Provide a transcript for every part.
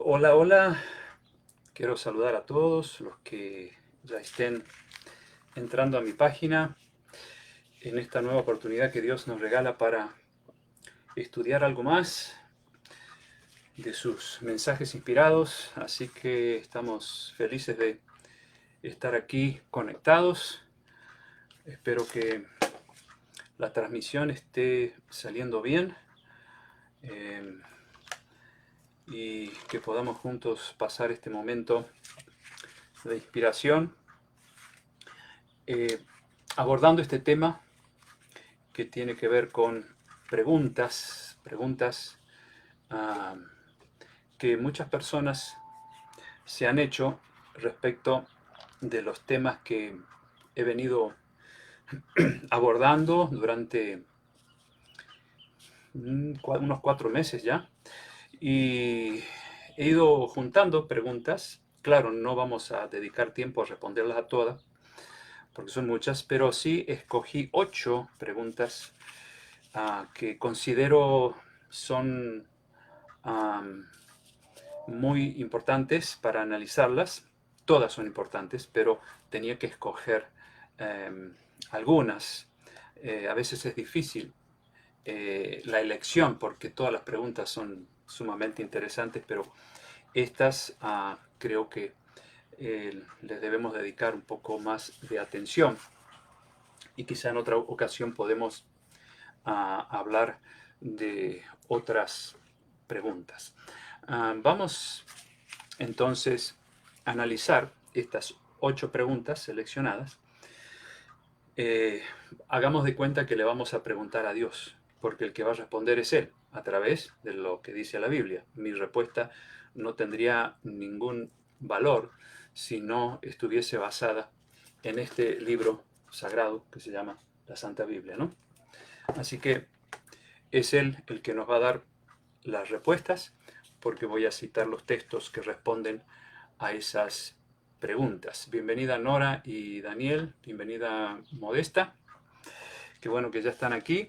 Hola, hola. Quiero saludar a todos los que ya estén entrando a mi página en esta nueva oportunidad que Dios nos regala para estudiar algo más de sus mensajes inspirados. Así que estamos felices de estar aquí conectados. Espero que la transmisión esté saliendo bien eh, y que podamos juntos pasar este momento de inspiración eh, abordando este tema que tiene que ver con preguntas ah, que muchas personas se han hecho respecto de los temas que he venido abordando durante unos 4 meses ya. Y he ido juntando preguntas. Claro, no vamos a dedicar tiempo a responderlas a todas, porque son muchas, pero sí escogí 8 preguntas que considero son um, muy importantes para analizarlas. Todas son importantes, pero tenía que escoger algunas. A veces es difícil la elección porque todas las preguntas son sumamente interesantes, pero estas creo que les debemos dedicar un poco más de atención y quizá en otra ocasión podemos hablar de otras preguntas. Vamos entonces a analizar estas 8 preguntas seleccionadas. Eh, Hagamos de cuenta que le vamos a preguntar a Dios, porque el que va a responder es Él, a través de lo que dice la Biblia. Mi respuesta no tendría ningún valor si no estuviese basada en este libro sagrado que se llama la Santa Biblia, ¿no? Así que es Él el que nos va a dar las respuestas, porque voy a citar los textos que responden a esas preguntas. Bienvenida Nora y Daniel, bienvenida Modesta, qué bueno que ya están aquí.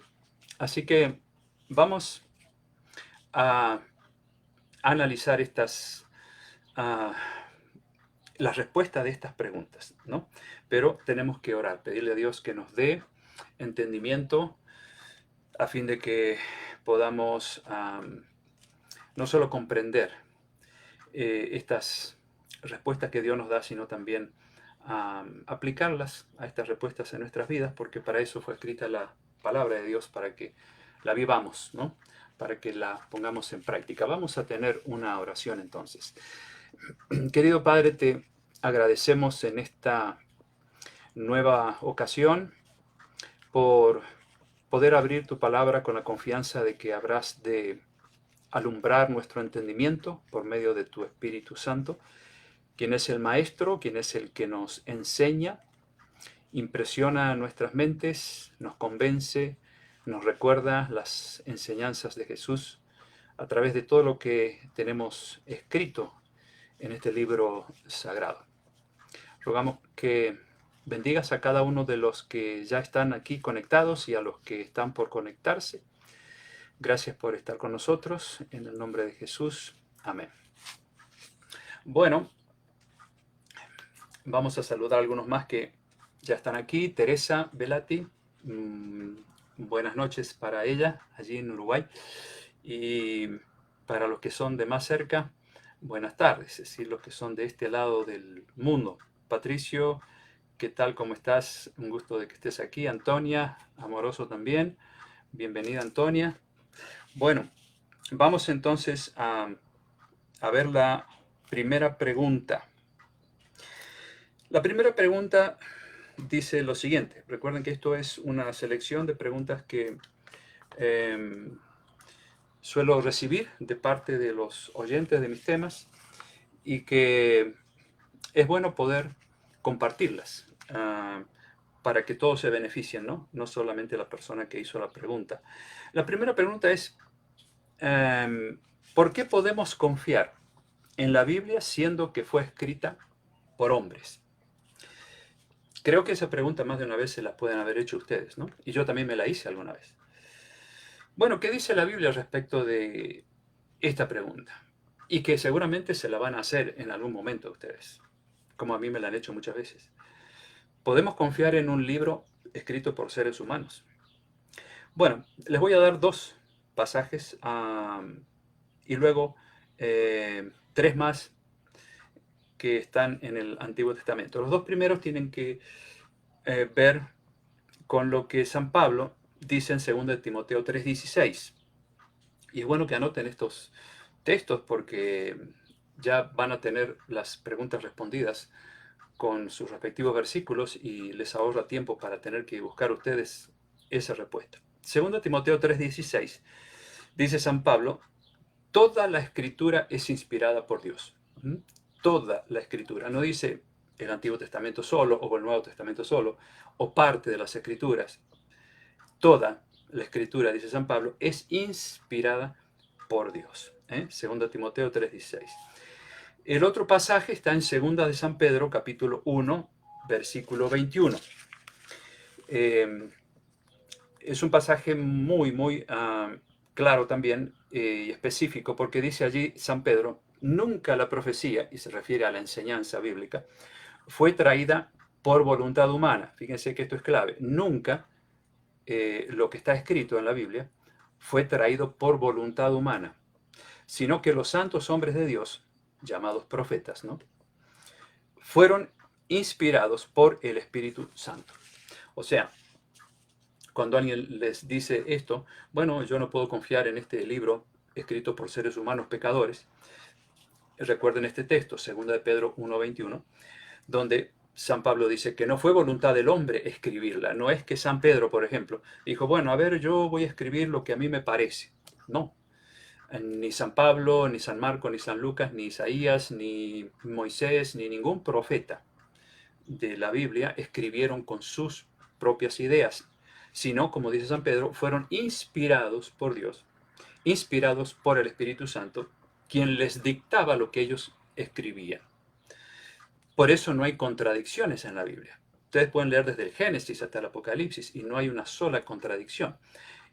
Así que vamos a analizar uh, las respuestas de estas preguntas, ¿no? Pero tenemos que orar, pedirle a Dios que nos dé entendimiento a fin de que podamos no solo comprender estas respuestas que Dios nos da, sino también aplicarlas a estas respuestas en nuestras vidas, porque para eso fue escrita la palabra de Dios, para que la vivamos, ¿no? Para que la pongamos en práctica. Vamos a tener una oración entonces. Querido Padre, te agradecemos en esta nueva ocasión por poder abrir tu palabra con la confianza de que habrás de alumbrar nuestro entendimiento por medio de tu Espíritu Santo, quien es el Maestro, quien es el que nos enseña, impresiona nuestras mentes, nos convence, nos recuerda las enseñanzas de Jesús a través de todo lo que tenemos escrito en este libro sagrado. Rogamos que bendigas a cada uno de los que ya están aquí conectados y a los que están por conectarse. Gracias por estar con nosotros. En el nombre de Jesús. Amén. Bueno, vamos a saludar a algunos más que ya están aquí. Teresa Velati, buenas noches para ella, allí en Uruguay. Y para los que son de más cerca, buenas tardes, es decir, los que son de este lado del mundo. Patricio, ¿qué tal? ¿Cómo estás? Un gusto de que estés aquí. Antonia, amoroso también. Bienvenida, Antonia. Bueno, vamos entonces a ver la primera pregunta. La primera pregunta dice lo siguiente. Recuerden que esto es una selección de preguntas que suelo recibir de parte de los oyentes de mis temas y que es bueno poder compartirlas para que todos se beneficien, ¿no? No solamente la persona que hizo la pregunta. La primera pregunta es, ¿por qué podemos confiar en la Biblia siendo que fue escrita por hombres? Creo que esa pregunta más de una vez se la pueden haber hecho ustedes, ¿no? Y yo también me la hice alguna vez. Bueno, ¿qué dice la Biblia respecto de esta pregunta? y que seguramente se la van a hacer en algún momento ustedes, como a mí me la han hecho muchas veces. Podemos confiar en un libro escrito por seres humanos. Bueno, les voy a dar dos pasajes y luego tres más que están en el Antiguo Testamento. Los dos primeros tienen que ver con lo que San Pablo dice en 2 Timoteo 3:16. Y es bueno que anoten estos textos porque ya van a tener las preguntas respondidas con sus respectivos versículos y les ahorra tiempo para tener que buscar ustedes esa respuesta. 2 Timoteo 3:16 dice San Pablo, toda la escritura es inspirada por Dios. ¿Mm? Toda la escritura. No dice el Antiguo Testamento solo o el Nuevo Testamento solo o parte de las escrituras. Toda la escritura, dice San Pablo, es inspirada por Dios. 2 Timoteo 3:16. El otro pasaje está en 2 de San Pedro, capítulo 1, versículo 21. Es un pasaje muy claro también y específico, porque dice allí San Pedro, nunca la profecía, y se refiere a la enseñanza bíblica, fue traída por voluntad humana. Fíjense que esto es clave. Nunca lo que está escrito en la Biblia fue traído por voluntad humana, sino que los santos hombres de Dios, llamados profetas, ¿no?, fueron inspirados por el Espíritu Santo. O sea, cuando alguien les dice esto, bueno, yo no puedo confiar en este libro escrito por seres humanos pecadores, recuerden este texto, 2 de Pedro 1:21, donde San Pablo dice que no fue voluntad del hombre escribirla. No es que San Pedro, por ejemplo, dijo, bueno, a ver, yo voy a escribir lo que a mí me parece. No, ni San Pablo, ni San Marcos, ni San Lucas, ni Isaías, ni Moisés, ni ningún profeta de la Biblia escribieron con sus propias ideas, sino, como dice San Pedro, fueron inspirados por Dios, inspirados por el Espíritu Santo, quien les dictaba lo que ellos escribían. Por eso no hay contradicciones en la Biblia. Ustedes pueden leer desde el Génesis hasta el Apocalipsis y no hay una sola contradicción.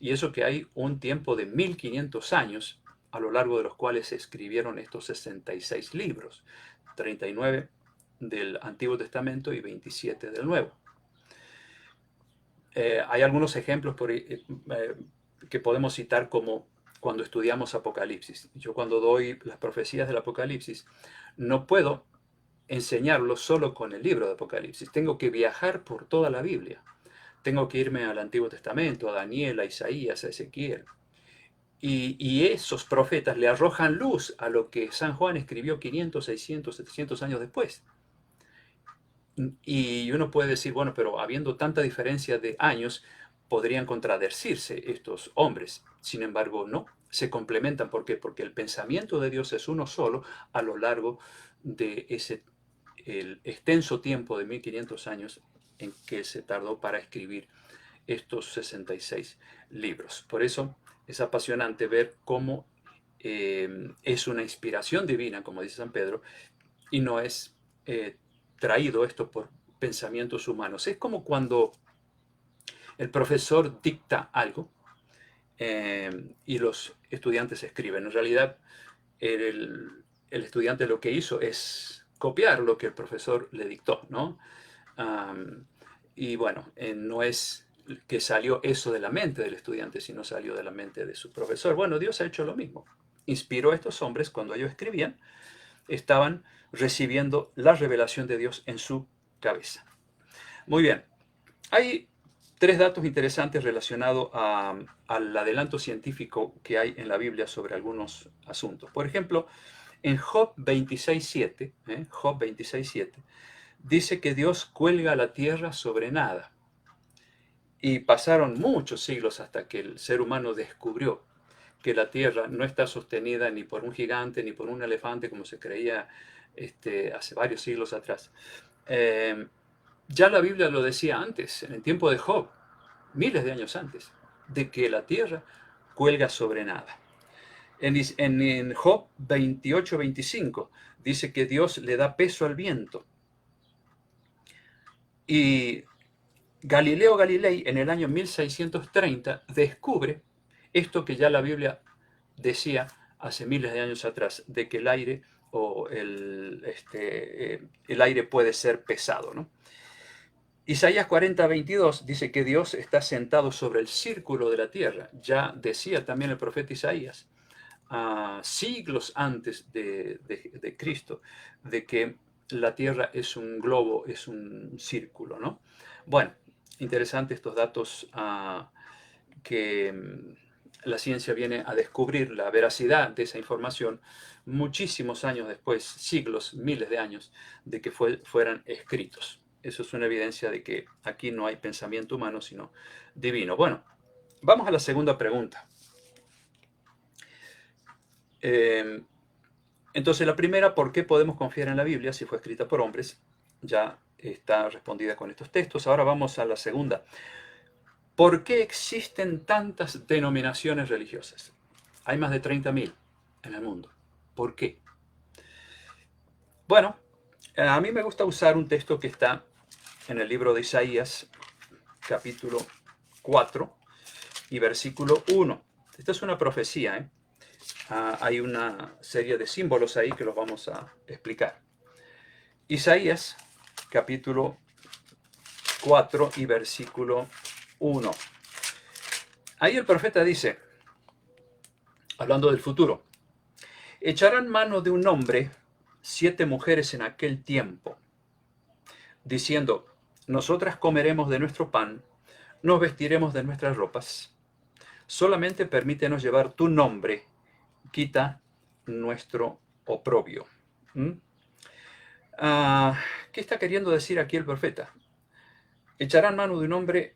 Y eso que hay un tiempo de 1500 años a lo largo de los cuales se escribieron estos 66 libros, 39 del Antiguo Testamento y 27 del Nuevo. Hay algunos ejemplos que podemos citar como cuando estudiamos Apocalipsis. Yo cuando doy las profecías del Apocalipsis no puedo enseñarlo solo con el libro de Apocalipsis. Tengo que viajar por toda la Biblia. Tengo que irme al Antiguo Testamento, a Daniel, a Isaías, a Ezequiel. Y esos profetas le arrojan luz a lo que San Juan escribió 500, 600, 700 años después. Y uno puede decir, bueno, pero habiendo tanta diferencia de años, podrían contradecirse estos hombres. Sin embargo, no, se complementan. ¿Por qué? Porque el pensamiento de Dios es uno solo a lo largo de el extenso tiempo de 1500 años en que se tardó para escribir estos 66 libros. Por eso es apasionante ver cómo es una inspiración divina, como dice San Pedro, y no es traído esto por pensamientos humanos. Es como cuando el profesor dicta algo y los estudiantes escriben. En realidad, el estudiante lo que hizo es copiar lo que el profesor le dictó, ¿no? Y bueno, no es que salió eso de la mente del estudiante, sino salió de la mente de su profesor. Bueno, Dios ha hecho lo mismo. Inspiró a estos hombres cuando ellos escribían, estaban recibiendo la revelación de Dios en su cabeza. Muy bien, hay tres datos interesantes relacionados al adelanto científico que hay en la Biblia sobre algunos asuntos. Por ejemplo, en Job 26.7, Job 26.7, dice que Dios cuelga la tierra sobre nada. Y pasaron muchos siglos hasta que el ser humano descubrió que la tierra no está sostenida ni por un gigante ni por un elefante como se creía hace varios siglos atrás. Ya la Biblia lo decía antes, en el tiempo de Job, miles de años antes, de que la tierra cuelga sobre nada. En Job 28:25 dice que Dios le da peso al viento. Y Galileo Galilei en el año 1630 descubre esto que ya la Biblia decía hace miles de años atrás, de que el aire el aire puede ser pesado, ¿no? Isaías 40:22 dice que Dios está sentado sobre el círculo de la tierra. Ya decía también el profeta Isaías, siglos antes de Cristo, de que la tierra es un globo, es un círculo, ¿no? Bueno, interesante estos datos que la ciencia viene a descubrir la veracidad de esa información muchísimos años después, siglos, miles de años, de que fueran escritos. Eso es una evidencia de que aquí no hay pensamiento humano, sino divino. Bueno, vamos a la segunda pregunta. Entonces, la primera, ¿por qué podemos confiar en la Biblia si fue escrita por hombres? Ya está respondida con estos textos. Ahora vamos a la segunda. ¿Por qué existen tantas denominaciones religiosas? Hay más de 30.000 en el mundo. ¿Por qué? Bueno, a mí me gusta usar un texto que está en el libro de Isaías, capítulo 4 y versículo 1. Esta es una profecía, ¿eh? Hay una serie de símbolos ahí que los vamos a explicar. Isaías, capítulo 4 y versículo 1. Ahí el profeta dice, hablando del futuro, echarán mano de un hombre 7 mujeres en aquel tiempo, diciendo, nosotras comeremos de nuestro pan, nos vestiremos de nuestras ropas, solamente permítenos llevar tu nombre, quita nuestro oprobio. ¿Qué está queriendo decir aquí el profeta? Echarán mano de un hombre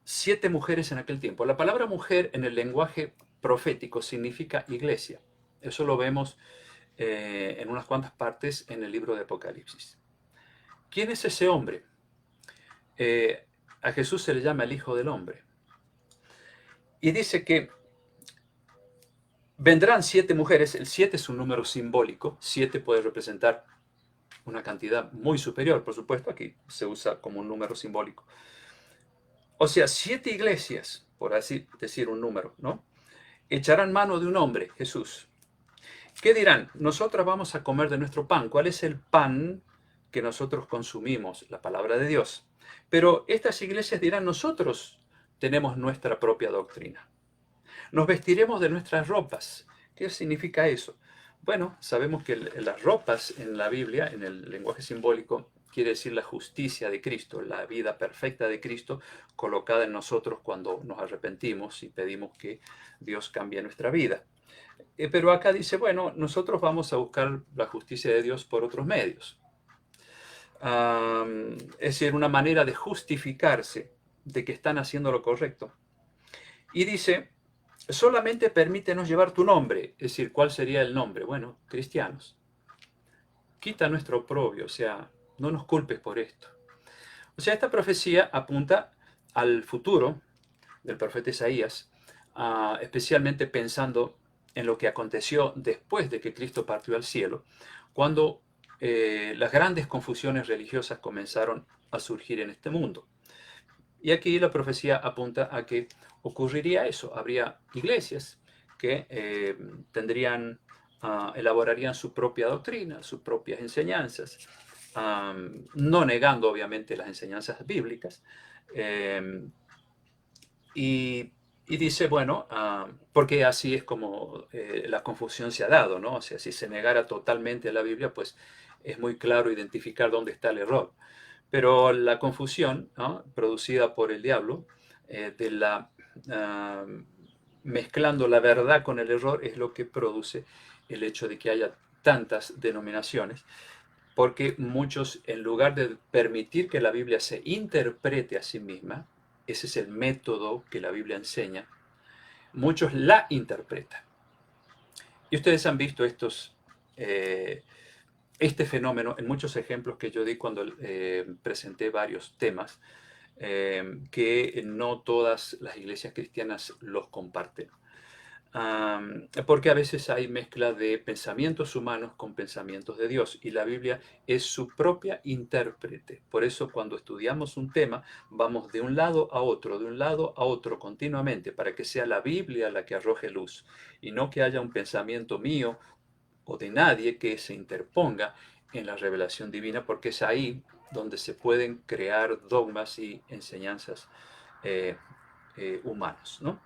7 mujeres en aquel tiempo. La palabra mujer en el lenguaje profético significa iglesia. Eso lo vemos en unas cuantas partes en el libro de Apocalipsis. ¿Quién es ese hombre? A Jesús se le llama el Hijo del Hombre. Y dice que vendrán 7 mujeres. El 7 es un número simbólico. 7 puede representar una cantidad muy superior, por supuesto. Aquí se usa como un número simbólico. O sea, 7 iglesias, por así decir un número, ¿no? Echarán mano de un hombre, Jesús. ¿Qué dirán? Nosotros vamos a comer de nuestro pan. ¿Cuál es el pan que nosotros consumimos? La palabra de Dios. Pero estas iglesias dirán, nosotros tenemos nuestra propia doctrina. Nos vestiremos de nuestras ropas. ¿Qué significa eso? Bueno, sabemos que las ropas en la Biblia, en el lenguaje simbólico, quiere decir la justicia de Cristo, la vida perfecta de Cristo colocada en nosotros cuando nos arrepentimos y pedimos que Dios cambie nuestra vida. Pero acá dice, bueno, nosotros vamos a buscar la justicia de Dios por otros medios. Es decir, una manera de justificarse de que están haciendo lo correcto. Y dice, solamente permítenos llevar tu nombre. Es decir, ¿cuál sería el nombre? Bueno, cristianos. Quita nuestro oprobio, o sea, no nos culpes por esto. O sea, esta profecía apunta al futuro del profeta Isaías, especialmente pensando en lo que aconteció después de que Cristo partió al cielo, cuando las grandes confusiones religiosas comenzaron a surgir en este mundo. Y aquí la profecía apunta a que ocurriría eso. Habría iglesias que elaborarían su propia doctrina, sus propias enseñanzas, no negando obviamente las enseñanzas bíblicas. Y dice, bueno, porque así es como la confusión se ha dado, ¿no? O sea, si se negara totalmente la Biblia, pues es muy claro identificar dónde está el error. Pero la confusión, ¿no?, producida por el diablo, mezclando la verdad con el error, es lo que produce el hecho de que haya tantas denominaciones, porque muchos, en lugar de permitir que la Biblia se interprete a sí misma, ese es el método que la Biblia enseña, muchos la interpretan. Y ustedes han visto este fenómeno en muchos ejemplos que yo di cuando presenté varios temas, que no todas las iglesias cristianas los comparten. Porque a veces hay mezcla de pensamientos humanos con pensamientos de Dios y la Biblia es su propia intérprete. Por eso cuando estudiamos un tema vamos de un lado a otro, de un lado a otro continuamente para que sea la Biblia la que arroje luz y no que haya un pensamiento mío o de nadie que se interponga en la revelación divina, porque es ahí donde se pueden crear dogmas y enseñanzas eh, humanos, ¿no?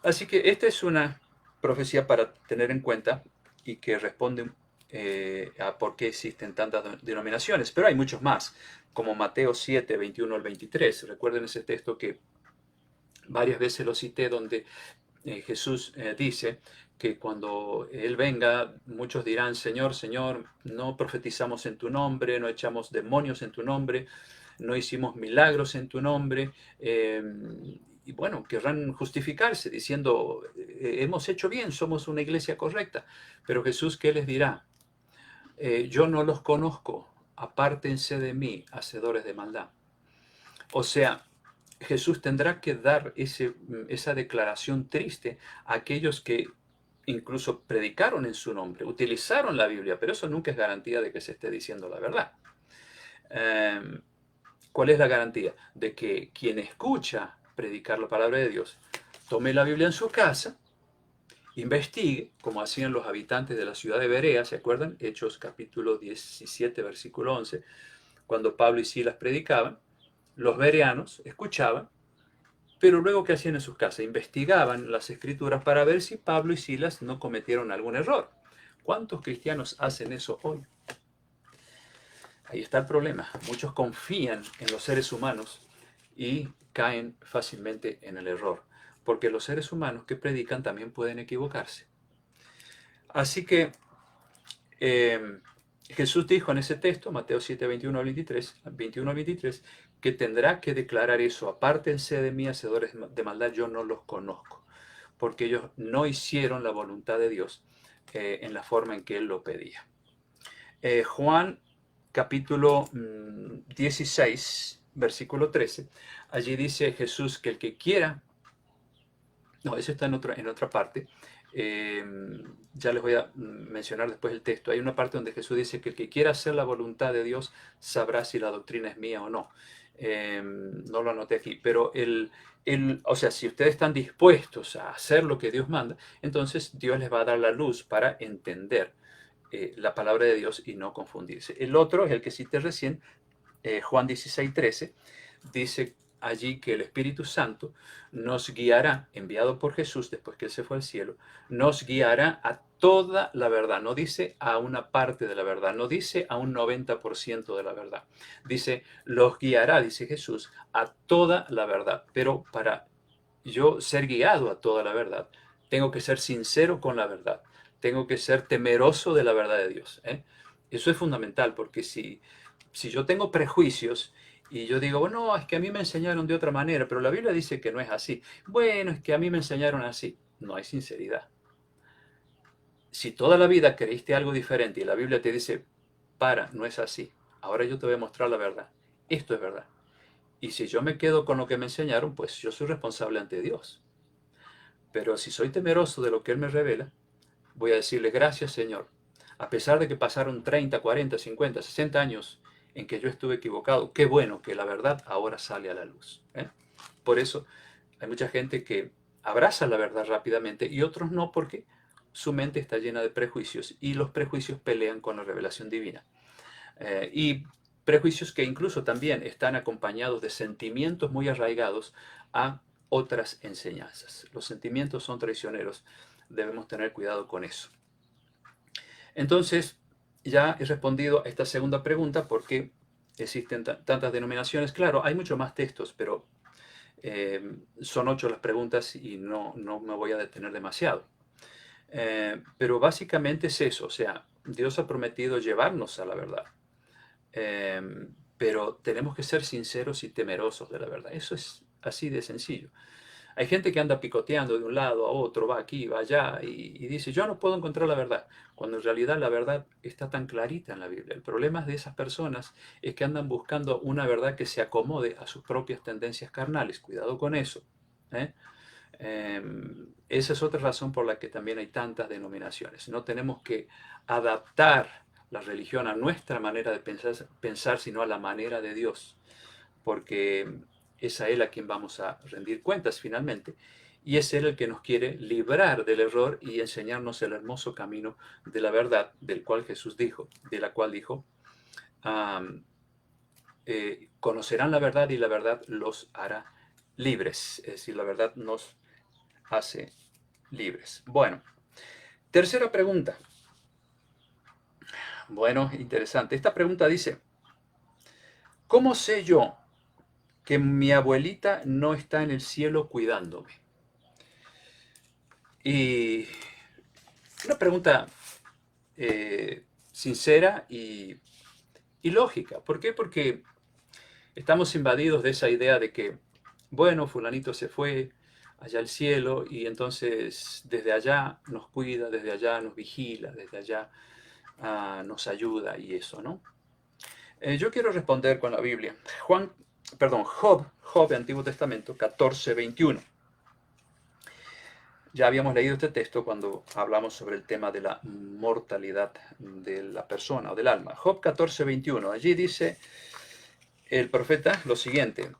Así que esta es una profecía para tener en cuenta y que responde a por qué existen tantas denominaciones, pero hay muchos más, como Mateo 7, 21 al 23. Recuerden ese texto que varias veces lo cité, donde Jesús dice que cuando Él venga, muchos dirán, Señor, Señor, no profetizamos en tu nombre, no echamos demonios en tu nombre, no hicimos milagros en tu nombre. Y bueno, querrán justificarse diciendo, hemos hecho bien, somos una iglesia correcta. Pero Jesús, ¿qué les dirá? Yo no los conozco, apártense de mí, hacedores de maldad. O sea, Jesús tendrá que dar esa declaración triste a aquellos que incluso predicaron en su nombre, utilizaron la Biblia, pero eso nunca es garantía de que se esté diciendo la verdad. ¿Cuál es la garantía? De que quien escucha predicar la palabra de Dios, tome la Biblia en su casa, investigue, como hacían los habitantes de la ciudad de Berea, ¿se acuerdan? Hechos capítulo 17, versículo 11, cuando Pablo y Silas predicaban, los bereanos escuchaban, pero luego ¿qué hacían en sus casas? Investigaban las escrituras para ver si Pablo y Silas no cometieron algún error. ¿Cuántos cristianos hacen eso hoy? Ahí está el problema. Muchos confían en los seres humanos y caen fácilmente en el error, porque los seres humanos que predican también pueden equivocarse. Así que Jesús dijo en ese texto, Mateo 7, 21 al 23, que tendrá que declarar eso, apártense de mí, hacedores de maldad, yo no los conozco, porque ellos no hicieron la voluntad de Dios en la forma en que Él lo pedía. Juan capítulo 16, versículo 13, allí dice Jesús que el que quiera, no, eso está en otra parte, ya les voy a mencionar después el texto. Hay una parte donde Jesús dice que el que quiera hacer la voluntad de Dios sabrá si la doctrina es mía o no. No lo anoté aquí, pero o sea, si ustedes están dispuestos a hacer lo que Dios manda, entonces Dios les va a dar la luz para entender la palabra de Dios y no confundirse. El otro es el que cité recién, Juan 16, 13, dice allí que el Espíritu Santo nos guiará, enviado por Jesús después que Él se fue al cielo, nos guiará a toda la verdad. No dice a una parte de la verdad, no dice a un 90% de la verdad. Dice, los guiará, dice Jesús, a toda la verdad. Pero para yo ser guiado a toda la verdad, tengo que ser sincero con la verdad. Tengo que ser temeroso de la verdad de Dios. Eso es fundamental, porque si yo tengo prejuicios y yo digo, bueno, es que a mí me enseñaron de otra manera, pero la Biblia dice que no es así. Bueno, es que a mí me enseñaron así. No hay sinceridad. Si toda la vida creíste algo diferente y la Biblia te dice, para, no es así. Ahora yo te voy a mostrar la verdad. Esto es verdad. Y si yo me quedo con lo que me enseñaron, pues yo soy responsable ante Dios. Pero si soy temeroso de lo que Él me revela, voy a decirle gracias, Señor. A pesar de que pasaron 30, 40, 50, 60 años en que yo estuve equivocado, qué bueno que la verdad ahora sale a la luz. Por eso hay mucha gente que abraza la verdad rápidamente y otros no, porque su mente está llena de prejuicios y los prejuicios pelean con la revelación divina. Y prejuicios que incluso también están acompañados de sentimientos muy arraigados a otras enseñanzas. Los sentimientos son traicioneros, debemos tener cuidado con eso. Entonces, ya he respondido a esta segunda pregunta, ¿por qué existen tantas denominaciones? Claro, hay muchos más textos, pero son 8 las preguntas y no me voy a detener demasiado. Pero básicamente es eso, o sea, Dios ha prometido llevarnos a la verdad. Pero tenemos que ser sinceros y temerosos de la verdad. Eso es así de sencillo. Hay gente que anda picoteando de un lado a otro, va aquí, va allá, y dice, yo no puedo encontrar la verdad, cuando en realidad la verdad está tan clarita en la Biblia. El problema de esas personas es que andan buscando una verdad que se acomode a sus propias tendencias carnales. Cuidado con eso. Esa es otra razón por la que también hay tantas denominaciones. No tenemos que adaptar la religión a nuestra manera de pensar, sino a la manera de Dios, porque es a Él a quien vamos a rendir cuentas finalmente, y es Él el que nos quiere librar del error y enseñarnos el hermoso camino de la verdad, del cual Jesús dijo, de la cual dijo, conocerán la verdad y la verdad los hará libres. Es decir, la verdad nos hace libres. Bueno, tercera pregunta. Bueno, interesante. Esta pregunta dice, ¿cómo sé yo que mi abuelita no está en el cielo cuidándome? Y una pregunta sincera y lógica. ¿Por qué? Porque estamos invadidos de esa idea de que, bueno, fulanito se fue allá al cielo y entonces desde allá nos cuida, desde allá nos vigila, desde allá nos ayuda y eso, ¿no? Yo quiero responder con la Biblia. Job, Antiguo Testamento, 14:21. Ya habíamos leído este texto cuando hablamos sobre el tema de la mortalidad de la persona o del alma. Job 14:21. Allí dice el profeta lo siguiente,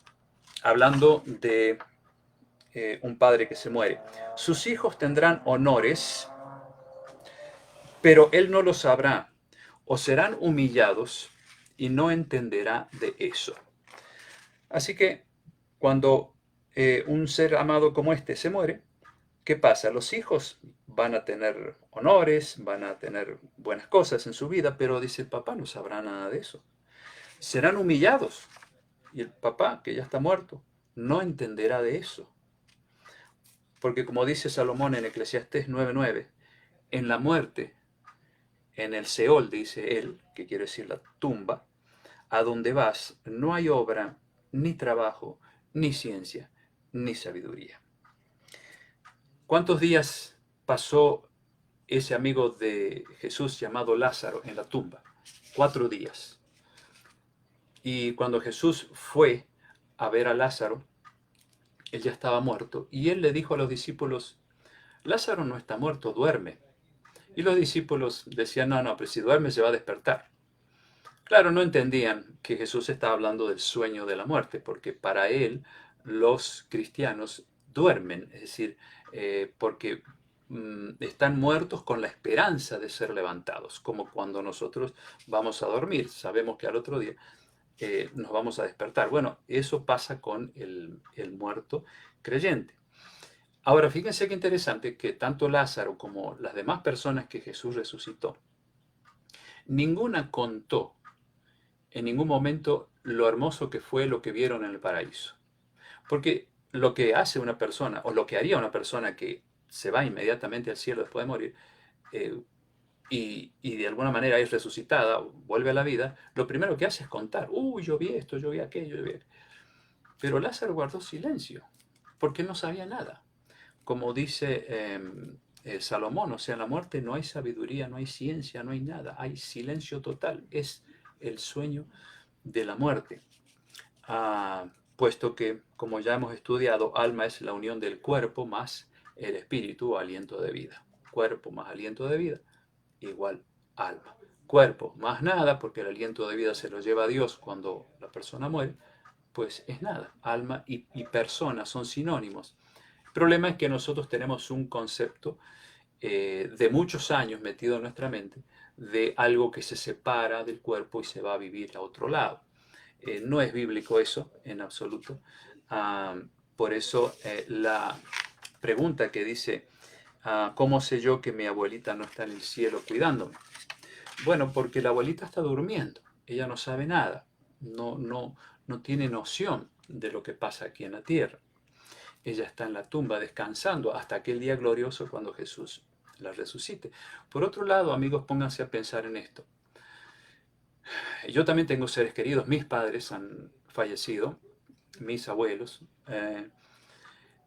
hablando de un padre que se muere. Sus hijos tendrán honores, pero él no lo sabrá, o serán humillados y no entenderá de eso. Así que cuando un ser amado como este se muere, ¿qué pasa? Los hijos van a tener honores, van a tener buenas cosas en su vida, pero dice el papá no sabrá nada de eso. Serán humillados y el papá, que ya está muerto, no entenderá de eso. Porque como dice Salomón en Eclesiastés 9:9, en la muerte, en el Seol, dice él, que quiere decir la tumba, a donde vas no hay obra, ni trabajo, ni ciencia, ni sabiduría. ¿Cuántos días pasó ese amigo de Jesús llamado Lázaro en la tumba? 4 días. Y cuando Jesús fue a ver a Lázaro, él ya estaba muerto, y él le dijo a los discípulos, Lázaro no está muerto, duerme. Y los discípulos decían, no, pero si duerme se va a despertar. Claro, no entendían que Jesús estaba hablando del sueño de la muerte, porque para él los cristianos duermen, es decir, porque están muertos con la esperanza de ser levantados, como cuando nosotros vamos a dormir, sabemos que al otro día nos vamos a despertar. Bueno, eso pasa con el muerto creyente. Ahora, fíjense qué interesante que tanto Lázaro como las demás personas que Jesús resucitó, ninguna contó en ningún momento lo hermoso que fue lo que vieron en el paraíso. Porque lo que hace una persona, o lo que haría una persona que se va inmediatamente al cielo después de morir, eh, y de alguna manera es resucitada, vuelve a la vida, lo primero que hace es contar, uy, yo vi esto, yo vi aquello, yo vi aquello. Pero Lázaro guardó silencio, porque él no sabía nada. Como dice Salomón, o sea, en la muerte no hay sabiduría, no hay ciencia, no hay nada, hay silencio total, es el sueño de la muerte. Puesto que, como ya hemos estudiado, alma es la unión del cuerpo más el espíritu o aliento de vida. Cuerpo más aliento de vida igual alma. Cuerpo más nada, porque el aliento de vida se lo lleva a Dios cuando la persona muere, pues es nada. Alma y persona son sinónimos. El problema es que nosotros tenemos un concepto de muchos años metido en nuestra mente de algo que se separa del cuerpo y se va a vivir a otro lado. No es bíblico eso en absoluto. Por eso la pregunta que dice, ¿cómo sé yo que mi abuelita no está en el cielo cuidándome? Bueno, porque la abuelita está durmiendo, ella no sabe nada, no tiene noción de lo que pasa aquí en la tierra. Ella está en la tumba descansando hasta aquel día glorioso cuando Jesús la resucite. Por otro lado, amigos, pónganse a pensar en esto. Yo también tengo seres queridos, mis padres han fallecido, mis abuelos.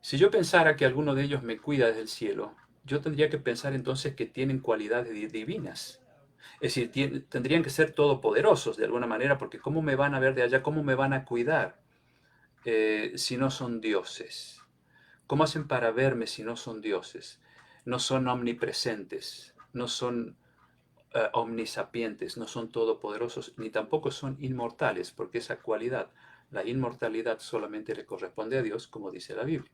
Si yo pensara que alguno de ellos me cuida desde el cielo, yo tendría que pensar entonces que tienen cualidades divinas. Es decir, tendrían que ser todopoderosos de alguna manera, porque ¿cómo me van a ver de allá? ¿Cómo me van a cuidar si no son dioses? ¿Cómo hacen para verme si no son dioses? No son omnipresentes, no son omnisapientes, no son todopoderosos, ni tampoco son inmortales, porque esa cualidad, la inmortalidad, solamente le corresponde a Dios, como dice la Biblia.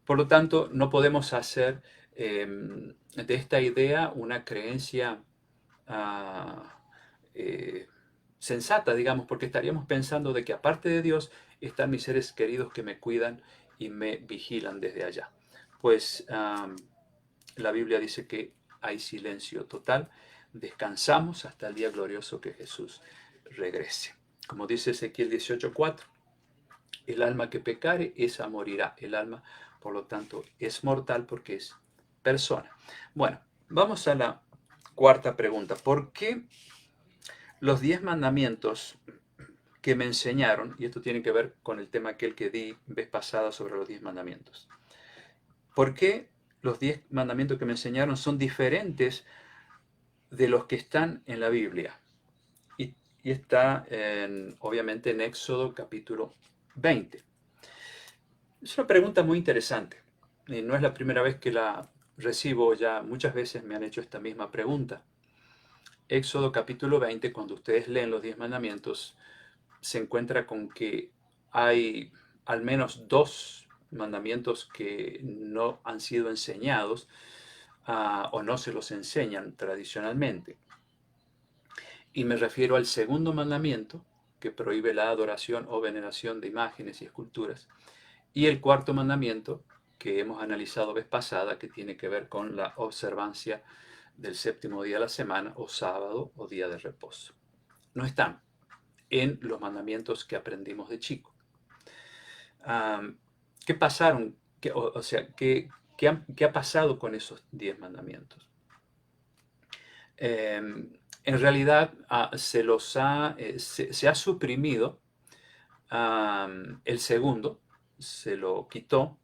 Por lo tanto, no podemos hacer de esta idea una creencia ah, eh, sensata, digamos, porque estaríamos pensando de que aparte de Dios están mis seres queridos que me cuidan y me vigilan desde allá. Pues la Biblia dice que hay silencio total, descansamos hasta el día glorioso que Jesús regrese. Como dice Ezequiel 18:4, el alma que pecare, esa morirá. El alma, por lo tanto, es mortal porque es persona. Bueno, vamos a la cuarta pregunta. ¿Por qué los 10 mandamientos que me enseñaron, y esto tiene que ver con el tema aquel que di vez pasada sobre los 10 mandamientos, por qué los 10 mandamientos que me enseñaron son diferentes de los que están en la Biblia? Y está obviamente en Éxodo capítulo 20. Es una pregunta muy interesante. Y no es la primera vez que la recibo, ya muchas veces me han hecho esta misma pregunta. Éxodo capítulo 20, cuando ustedes leen los 10 mandamientos, se encuentra con que hay al menos 2 mandamientos que no han sido enseñados o no se los enseñan tradicionalmente. Y me refiero al segundo mandamiento, que prohíbe la adoración o veneración de imágenes y esculturas, y el cuarto mandamiento, que hemos analizado vez pasada, que tiene que ver con la observancia del séptimo día de la semana, o sábado, o día de reposo. No están en los mandamientos que aprendimos de chico. ¿Qué pasaron? ¿Qué ha pasado con esos 10 mandamientos? En realidad se ha suprimido el segundo, se lo quitó,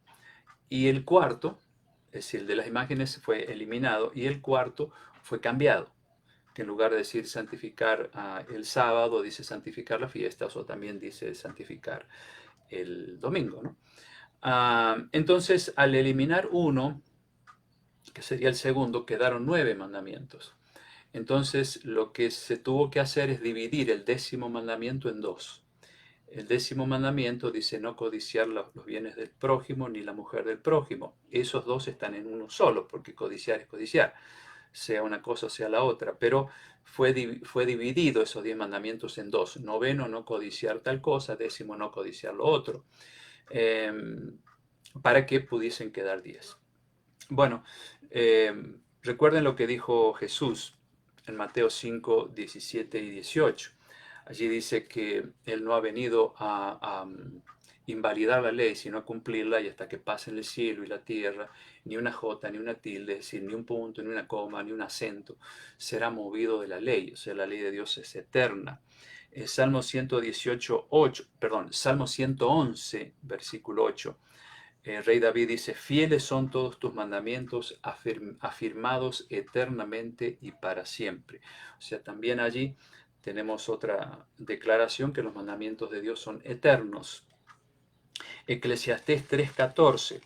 y el cuarto, es decir, el de las imágenes fue eliminado, y el cuarto fue cambiado, que en lugar de decir santificar el sábado, dice santificar la fiesta, o también dice santificar el domingo, ¿no? Entonces, al eliminar uno, que sería el segundo, quedaron 9 mandamientos. Entonces, lo que se tuvo que hacer es dividir el 10º mandamiento en 2. El 10º mandamiento dice no codiciar los bienes del prójimo ni la mujer del prójimo. Esos 2 están en uno solo, porque codiciar es codiciar, sea una cosa o sea la otra. Pero fue dividido esos 10 mandamientos en 2. 9, no codiciar tal cosa, 10º no codiciar lo otro, para que pudiesen quedar 10. Bueno, recuerden lo que dijo Jesús en Mateo 5, 17 y 18. Allí dice que Él no ha venido a invalidar la ley, sino a cumplirla, y hasta que pasen el cielo y la tierra, ni una jota, ni una tilde, es decir, ni un punto, ni una coma, ni un acento, será movido de la ley. O sea, la ley de Dios es eterna. Salmo 111, versículo 8. El rey David dice, fieles son todos tus mandamientos, afirmados eternamente y para siempre. O sea, también allí tenemos otra declaración, que los mandamientos de Dios son eternos. Eclesiastés 3:14.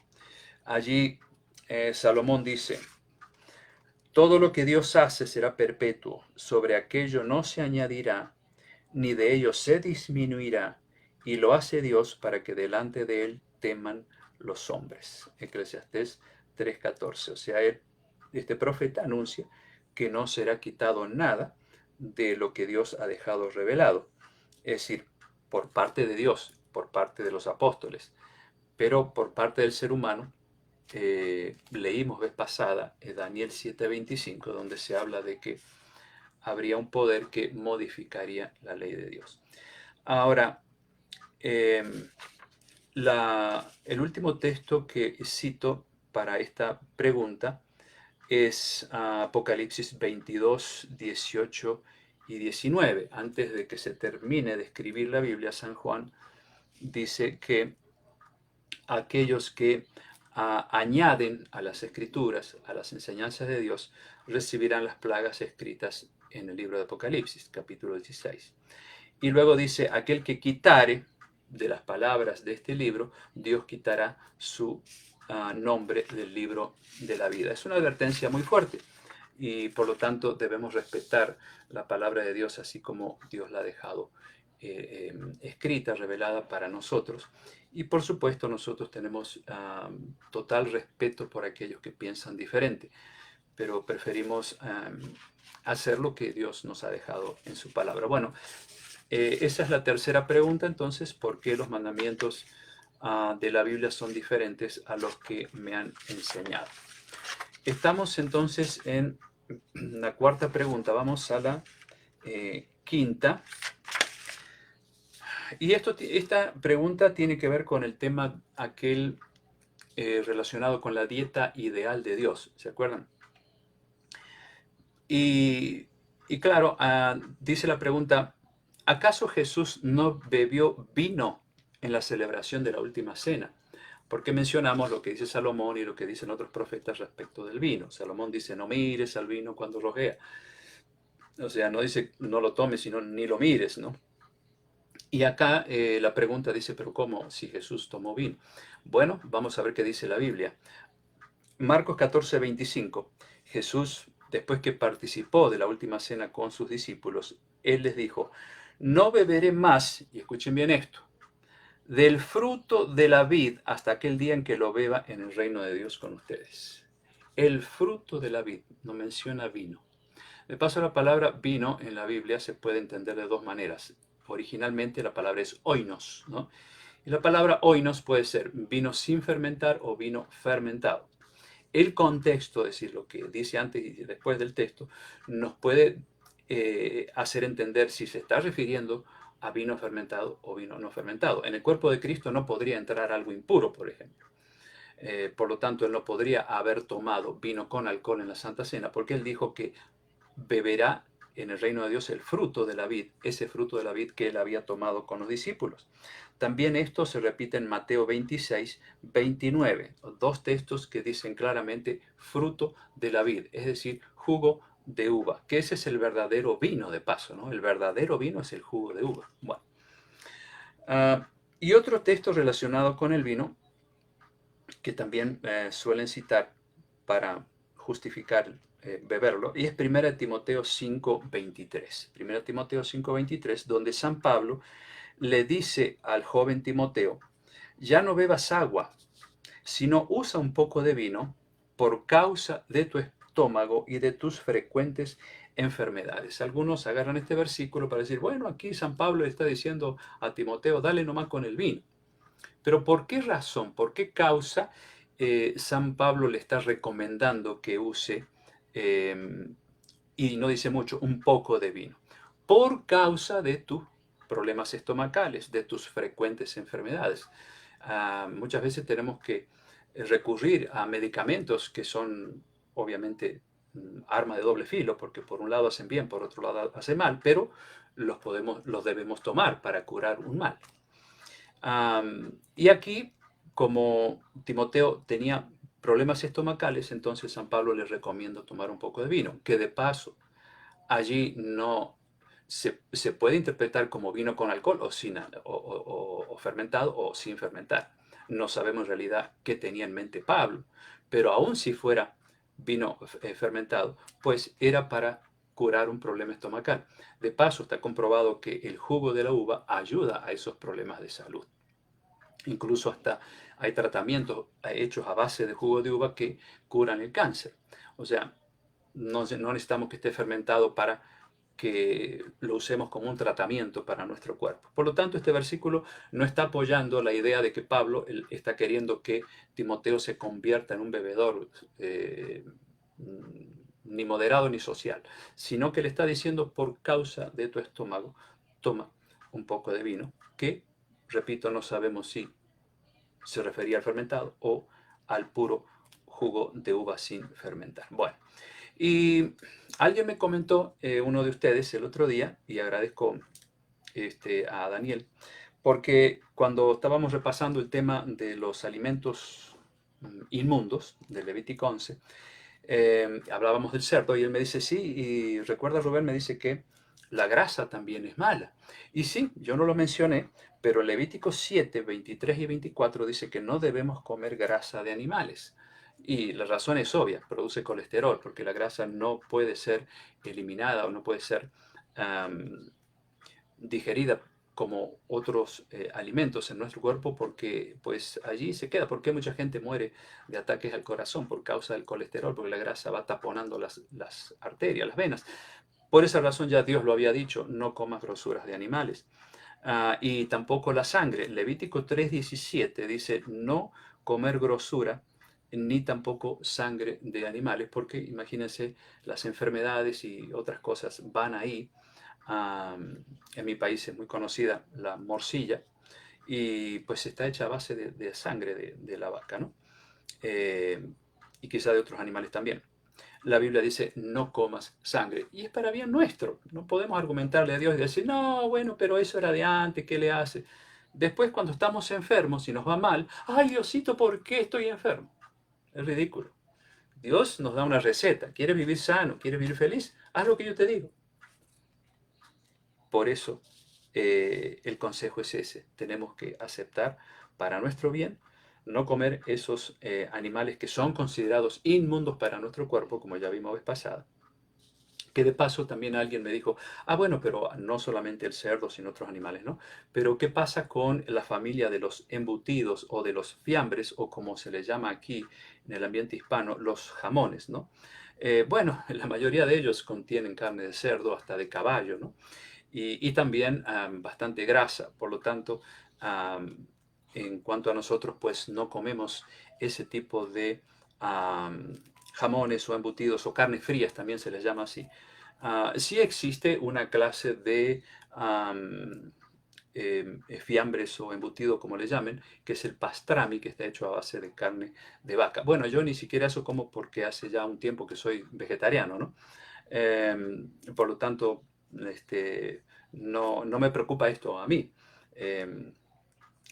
Allí Salomón dice, todo lo que Dios hace será perpetuo, sobre aquello no se añadirá, ni de ello se disminuirá, y lo hace Dios para que delante de él teman los hombres. Eclesiastés 3:14. O sea, este profeta anuncia que no será quitado nada de lo que Dios ha dejado revelado. Es decir, por parte de Dios, por parte de los apóstoles, pero por parte del ser humano. Leímos vez pasada Daniel 7:25, donde se habla de que habría un poder que modificaría la ley de Dios. Ahora, el último texto que cito para esta pregunta es Apocalipsis 22, 18 y 19. Antes de que se termine de escribir la Biblia, San Juan dice que aquellos que añaden a las escrituras, a las enseñanzas de Dios, recibirán las plagas escritas en el libro de Apocalipsis, capítulo 16. Y luego dice, aquel que quitare, de las palabras de este libro, Dios quitará su nombre del libro de la vida. Es una advertencia muy fuerte y por lo tanto debemos respetar la palabra de Dios así como Dios la ha dejado escrita, revelada para nosotros. Y por supuesto nosotros tenemos total respeto por aquellos que piensan diferente, pero preferimos hacer lo que Dios nos ha dejado en su palabra. Bueno, esa es la tercera pregunta, entonces, ¿por qué los mandamientos de la Biblia son diferentes a los que me han enseñado? Estamos entonces en la cuarta pregunta, vamos a la quinta. Y esta pregunta tiene que ver con el tema aquel relacionado con la dieta ideal de Dios, ¿se acuerdan? Y claro, dice la pregunta, ¿acaso Jesús no bebió vino en la celebración de la última cena? Porque mencionamos lo que dice Salomón y lo que dicen otros profetas respecto del vino. Salomón dice, no mires al vino cuando rojea. O sea, no dice, no lo tomes, sino ni lo mires, ¿no? Y acá la pregunta dice, ¿pero cómo si Jesús tomó vino? Bueno, vamos a ver qué dice la Biblia. Marcos 14, 25. Jesús, después que participó de la última cena con sus discípulos, Él les dijo, no beberé más, y escuchen bien esto, del fruto de la vid hasta aquel día en que lo beba en el reino de Dios con ustedes. El fruto de la vid, no menciona vino. De paso, la palabra vino en la Biblia se puede entender de dos maneras. Originalmente la palabra es oinos, ¿no? Y la palabra oinos puede ser vino sin fermentar o vino fermentado. El contexto, es decir, lo que dice antes y después del texto, nos puede hacer entender si se está refiriendo a vino fermentado o vino no fermentado. En el cuerpo de Cristo no podría entrar algo impuro, por ejemplo. Por lo tanto, él no podría haber tomado vino con alcohol en la Santa Cena, porque él dijo que beberá en el reino de Dios el fruto de la vid, ese fruto de la vid que él había tomado con los discípulos. También esto se repite en Mateo 26, 29, dos textos que dicen claramente fruto de la vid, es decir, jugo de uva, que ese es el verdadero vino de paso, ¿no? El verdadero vino es el jugo de uva. Bueno, y otro texto relacionado con el vino, que también suelen citar para justificar beberlo, y es 1 Timoteo 5:23. 1 Timoteo 5:23, donde San Pablo le dice al joven Timoteo, ya no bebas agua, sino usa un poco de vino por causa de tu estómago y de tus frecuentes enfermedades. Algunos agarran este versículo para decir, bueno, aquí San Pablo le está diciendo a Timoteo, dale nomás con el vino. Pero ¿por qué razón, por qué causa San Pablo le está recomendando que use, y no dice mucho, un poco de vino? Por causa de tus problemas estomacales, de tus frecuentes enfermedades. Muchas veces tenemos que recurrir a medicamentos que son obviamente arma de doble filo, porque por un lado hacen bien, por otro lado hacen mal, pero los debemos tomar para curar un mal. Y aquí, como Timoteo tenía problemas estomacales, entonces San Pablo le recomienda tomar un poco de vino, que de paso allí no se puede interpretar como vino con alcohol o, sin, o fermentado o sin fermentar. No sabemos en realidad qué tenía en mente Pablo, pero aun si fuera vino fermentado, pues era para curar un problema estomacal. De paso, está comprobado que el jugo de la uva ayuda a esos problemas de salud. Incluso hasta hay tratamientos hechos a base de jugo de uva que curan el cáncer. O sea, no necesitamos que esté fermentado para que lo usemos como un tratamiento para nuestro cuerpo. Por lo tanto, este versículo no está apoyando la idea de que Pablo está queriendo que Timoteo se convierta en un bebedor ni moderado ni social, sino que le está diciendo por causa de tu estómago, toma un poco de vino, que, repito, no sabemos si se refería al fermentado o al puro jugo de uva sin fermentar. Bueno, y alguien me comentó, uno de ustedes el otro día, y agradezco a Daniel, porque cuando estábamos repasando el tema de los alimentos inmundos del Levítico 11, hablábamos del cerdo y él me dice, sí, y recuerda Rubén, me dice que la grasa también es mala. Y sí, yo no lo mencioné, pero Levítico 7, 23 y 24 dice que no debemos comer grasa de animales. Y la razón es obvia, produce colesterol, porque la grasa no puede ser eliminada o no puede ser am, digerida como otros alimentos en nuestro cuerpo, porque pues allí se queda. Porque mucha gente muere de ataques al corazón por causa del colesterol, porque la grasa va taponando las arterias, las venas. Por esa razón ya Dios lo había dicho, no comas grosuras de animales. Y tampoco la sangre. Levítico 3:17 dice no comer grosura ni tampoco sangre de animales, porque imagínense, las enfermedades y otras cosas van ahí. En mi país es muy conocida la morcilla y pues está hecha a base de sangre de la vaca, ¿no? Eh, y quizá de otros animales también. La Biblia dice, no comas sangre. Y es para bien nuestro. No podemos argumentarle a Dios y decir, no, bueno, pero eso era de antes, ¿qué le hace? Después, cuando estamos enfermos y nos va mal, ay, Diosito, ¿por qué estoy enfermo? Es ridículo. Dios nos da una receta. ¿Quieres vivir sano? ¿Quieres vivir feliz? Haz lo que yo te digo. Por eso, el consejo es ese. Tenemos que aceptar para nuestro bien no comer esos animales que son considerados inmundos para nuestro cuerpo, como ya vimos vez pasada. Que de paso también alguien me dijo, bueno, pero no solamente el cerdo, sino otros animales, ¿no? Pero ¿qué pasa con la familia de los embutidos o de los fiambres, o como se les llama aquí en el ambiente hispano, los jamones, ¿no? Bueno, la mayoría de ellos contienen carne de cerdo, hasta de caballo, ¿no? Y también bastante grasa, por lo tanto, en cuanto a nosotros, pues no comemos ese tipo de jamones o embutidos o carnes frías, también se les llama así. Sí existe una clase de fiambres o embutido, como le llamen, que es el pastrami, que está hecho a base de carne de vaca. Bueno, yo ni siquiera eso como porque hace ya un tiempo que soy vegetariano, ¿no? Por lo tanto, no me preocupa esto a mí. Em,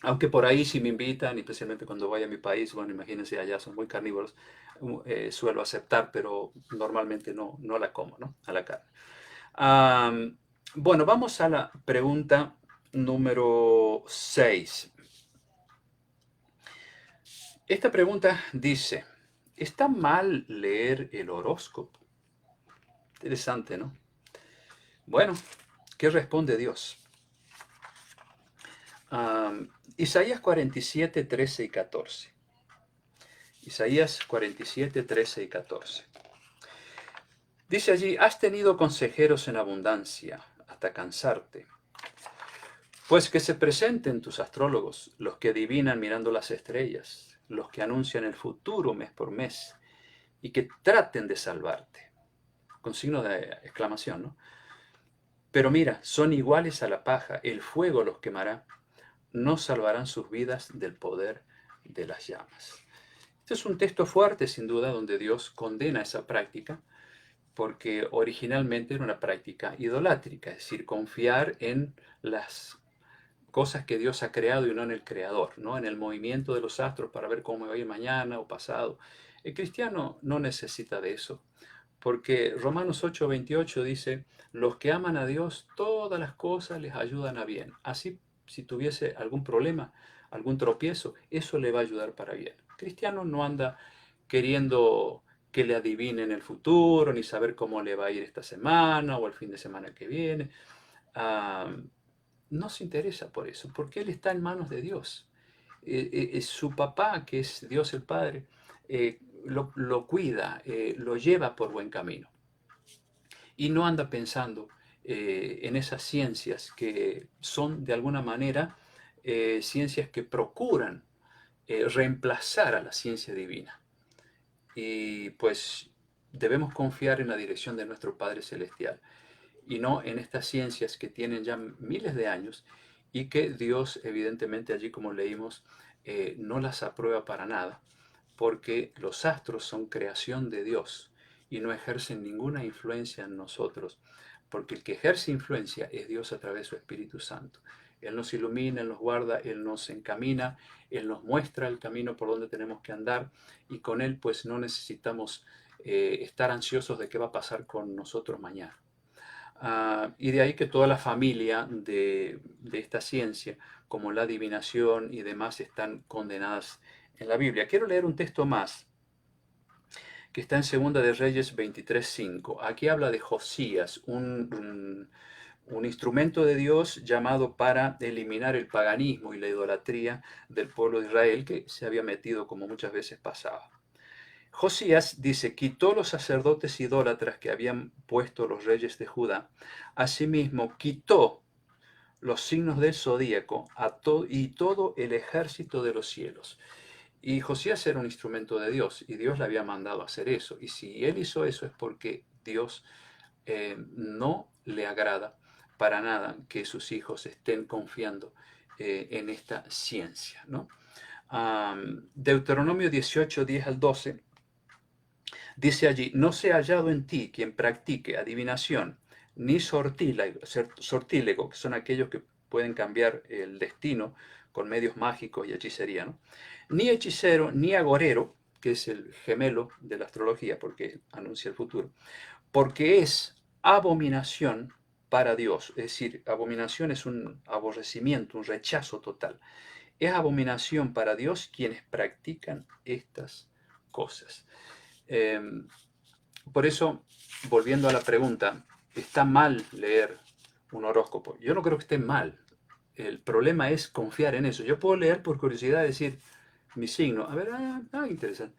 Aunque por ahí si me invitan, especialmente cuando vaya a mi país, bueno, imagínense, allá son muy carnívoros, suelo aceptar, pero normalmente no la como, ¿no? A la carne. Bueno, vamos a la pregunta número 6. Esta pregunta dice, ¿está mal leer el horóscopo? Interesante, ¿no? Bueno, ¿qué responde Dios? Isaías 47, 13 y 14. Isaías 47, 13 y 14. Dice allí, has tenido consejeros en abundancia hasta cansarte. Pues que se presenten tus astrólogos, los que adivinan mirando las estrellas, los que anuncian el futuro mes por mes, y que traten de salvarte. Con signo de exclamación, ¿no? Pero mira, son iguales a la paja, el fuego los quemará, no salvarán sus vidas del poder de las llamas. Este es un texto fuerte, sin duda, donde Dios condena esa práctica, porque originalmente era una práctica idolátrica, es decir, confiar en las cosas que Dios ha creado y no en el creador, ¿no? En el movimiento de los astros para ver cómo va a ir mañana o pasado. El cristiano no necesita de eso, porque Romanos 8:28 dice, los que aman a Dios, todas las cosas les ayudan a bien. Así, si tuviese algún problema, algún tropiezo, eso le va a ayudar para bien. El cristiano no anda queriendo que le adivinen el futuro, ni saber cómo le va a ir esta semana o el fin de semana que viene. Ah, no se interesa por eso, porque él está en manos de Dios. Su papá, que es Dios el Padre, lo cuida, lo lleva por buen camino. Y no anda pensando en esas ciencias que son de alguna manera ciencias que procuran reemplazar a la ciencia divina. Y pues debemos confiar en la dirección de nuestro Padre Celestial y no en estas ciencias que tienen ya miles de años y que Dios, evidentemente, allí como leímos, no las aprueba para nada, porque los astros son creación de Dios y no ejercen ninguna influencia en nosotros, porque el que ejerce influencia es Dios a través de su Espíritu Santo. Él nos ilumina, Él nos guarda, Él nos encamina, Él nos muestra el camino por donde tenemos que andar y con Él pues no necesitamos estar ansiosos de qué va a pasar con nosotros mañana. Y de ahí que toda la familia de esta ciencia, como la adivinación y demás, están condenadas en la Biblia. Quiero leer un texto más que está en Segunda de Reyes 23:5. Aquí habla de Josías, un instrumento de Dios llamado para eliminar el paganismo y la idolatría del pueblo de Israel que se había metido como muchas veces pasaba. Josías dice, quitó los sacerdotes idólatras que habían puesto los reyes de Judá, asimismo quitó los signos del zodíaco y todo el ejército de los cielos. Y Josías era un instrumento de Dios y Dios le había mandado a hacer eso. Y si él hizo eso es porque Dios no le agrada para nada que sus hijos estén confiando en esta ciencia, ¿no? Deuteronomio 18, 10 al 12, dice allí, no se ha hallado en ti quien practique adivinación, ni sortílego, que son aquellos que pueden cambiar el destino con medios mágicos y hechicería, ¿no? Ni hechicero, ni agorero, que es el gemelo de la astrología, porque anuncia el futuro, porque es abominación para Dios. Es decir, abominación es un aborrecimiento, un rechazo total. Es abominación para Dios quienes practican estas cosas. Eh, por eso, volviendo a la pregunta, ¿está mal leer un horóscopo? Yo no creo que esté mal. El problema es confiar en eso. Yo puedo leer por curiosidad, decir mi signo. A ver, interesante.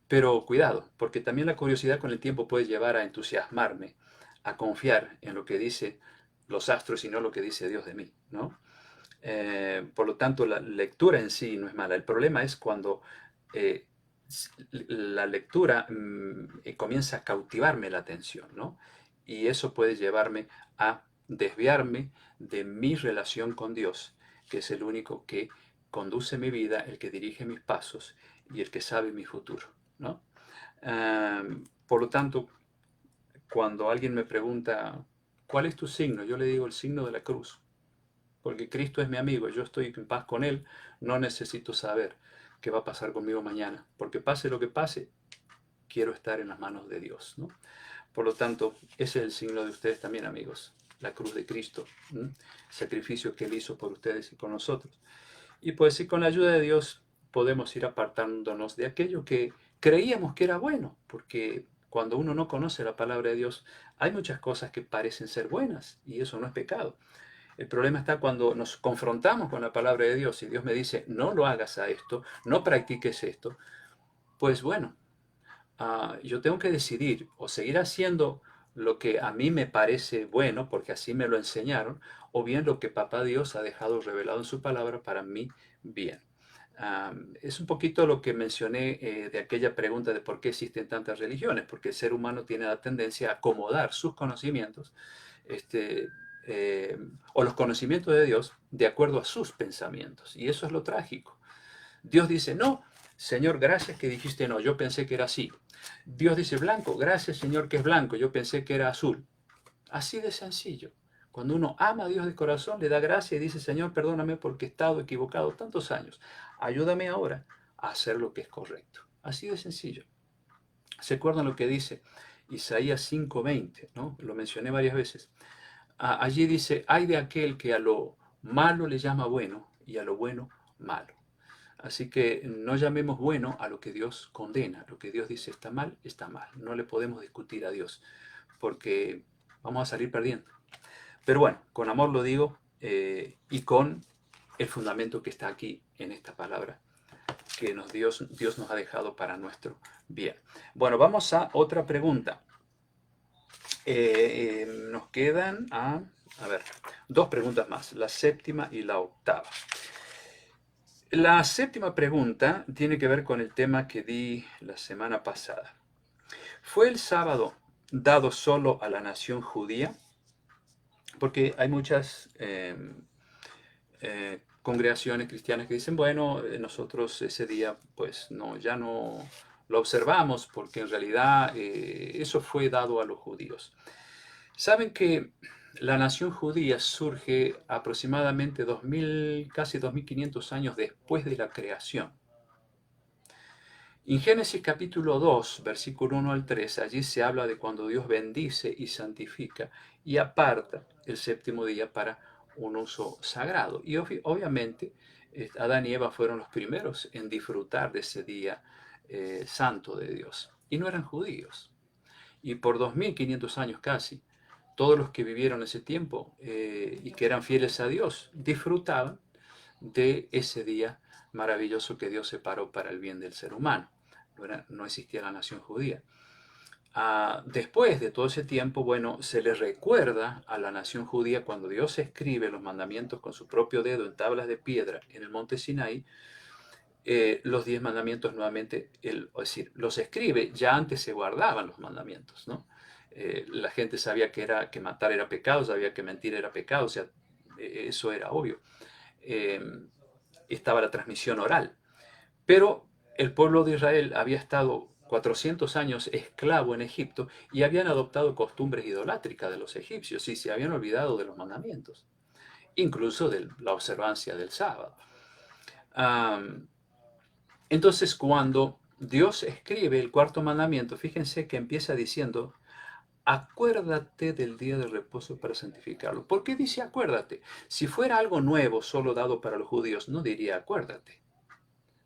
Pero cuidado, porque también la curiosidad con el tiempo puede llevar a entusiasmarme, a confiar en lo que dice los astros y no lo que dice Dios de mí, ¿no? Por lo tanto, la lectura en sí no es mala. El problema es cuando eh, la lectura comienza a cautivarme la atención, ¿no? Y eso puede llevarme a desviarme de mi relación con Dios, que es el único que conduce mi vida, el que dirige mis pasos y el que sabe mi futuro, ¿no? Por lo tanto, cuando alguien me pregunta, ¿cuál es tu signo? Yo le digo el signo de la cruz, porque Cristo es mi amigo, yo estoy en paz con Él, no necesito saber qué va a pasar conmigo mañana, porque pase lo que pase, quiero estar en las manos de Dios, ¿no? Por lo tanto, ese es el signo de ustedes también, amigos, la cruz de Cristo, sacrificio que Él hizo por ustedes y por nosotros. Y pues sí, con la ayuda de Dios podemos ir apartándonos de aquello que creíamos que era bueno, porque cuando uno no conoce la palabra de Dios, hay muchas cosas que parecen ser buenas y eso no es pecado. El problema está cuando nos confrontamos con la palabra de Dios y Dios me dice, no lo hagas a esto, no practiques esto. Pues bueno, yo tengo que decidir o seguir haciendo lo que a mí me parece bueno, porque así me lo enseñaron, o bien lo que Papá Dios ha dejado revelado en su palabra para mí bien. Es un poquito lo que mencioné de aquella pregunta de por qué existen tantas religiones, porque el ser humano tiene la tendencia a acomodar sus conocimientos este, eh, o los conocimientos de Dios de acuerdo a sus pensamientos. Y eso es lo trágico. Dios dice, no, Señor, gracias que dijiste no, yo pensé que era así. Dios dice blanco, gracias Señor que es blanco, yo pensé que era azul. Así de sencillo. Cuando uno ama a Dios de corazón, le da gracia y dice, Señor, perdóname porque he estado equivocado tantos años. Ayúdame ahora a hacer lo que es correcto. Así de sencillo. ¿Se acuerdan lo que dice Isaías 5:20? ¿No? Lo mencioné varias veces. Allí dice, hay de aquel que a lo malo le llama bueno y a lo bueno malo. Así que no llamemos bueno a lo que Dios condena. Lo que Dios dice está mal, está mal. No le podemos discutir a Dios porque vamos a salir perdiendo. Pero bueno, con amor lo digo y con el fundamento que está aquí en esta palabra que Dios nos ha dejado para nuestro bien. Bueno, vamos a otra pregunta. Nos quedan, a ver, dos preguntas más, la séptima y la octava. La séptima pregunta tiene que ver con el tema que di la semana pasada. ¿Fue el sábado dado solo a la nación judía? Porque hay muchas congregaciones cristianas que dicen, bueno, nosotros ese día pues no, ya no lo observamos porque en realidad eso fue dado a los judíos. Saben que la nación judía surge aproximadamente 2000, casi 2500 años después de la creación. En Génesis capítulo 2, versículo 1 al 3, allí se habla de cuando Dios bendice y santifica y aparta el séptimo día para un uso sagrado. Y obviamente Adán y Eva fueron los primeros en disfrutar de ese día santo de Dios. Y no eran judíos. Y por 2500 años casi, todos los que vivieron ese tiempo y que eran fieles a Dios disfrutaban de ese día maravilloso que Dios separó para el bien del ser humano. No existía la nación judía. Después de todo ese tiempo, bueno, se le recuerda a la nación judía cuando Dios escribe los mandamientos con su propio dedo en tablas de piedra en el monte Sinaí, los 10 mandamientos nuevamente, es decir, los escribe, ya antes se guardaban los mandamientos, ¿no? La gente sabía que matar era pecado, sabía que mentir era pecado, o sea, eso era obvio. Eh, Estaba la transmisión oral. Pero el pueblo de Israel había estado 400 años esclavo en Egipto y habían adoptado costumbres idolátricas de los egipcios y se habían olvidado de los mandamientos, incluso de la observancia del sábado. Entonces, cuando Dios escribe el cuarto mandamiento, fíjense que empieza diciendo, acuérdate del día de reposo para santificarlo. ¿Por qué dice acuérdate? Si fuera algo nuevo solo dado para los judíos, no diría acuérdate.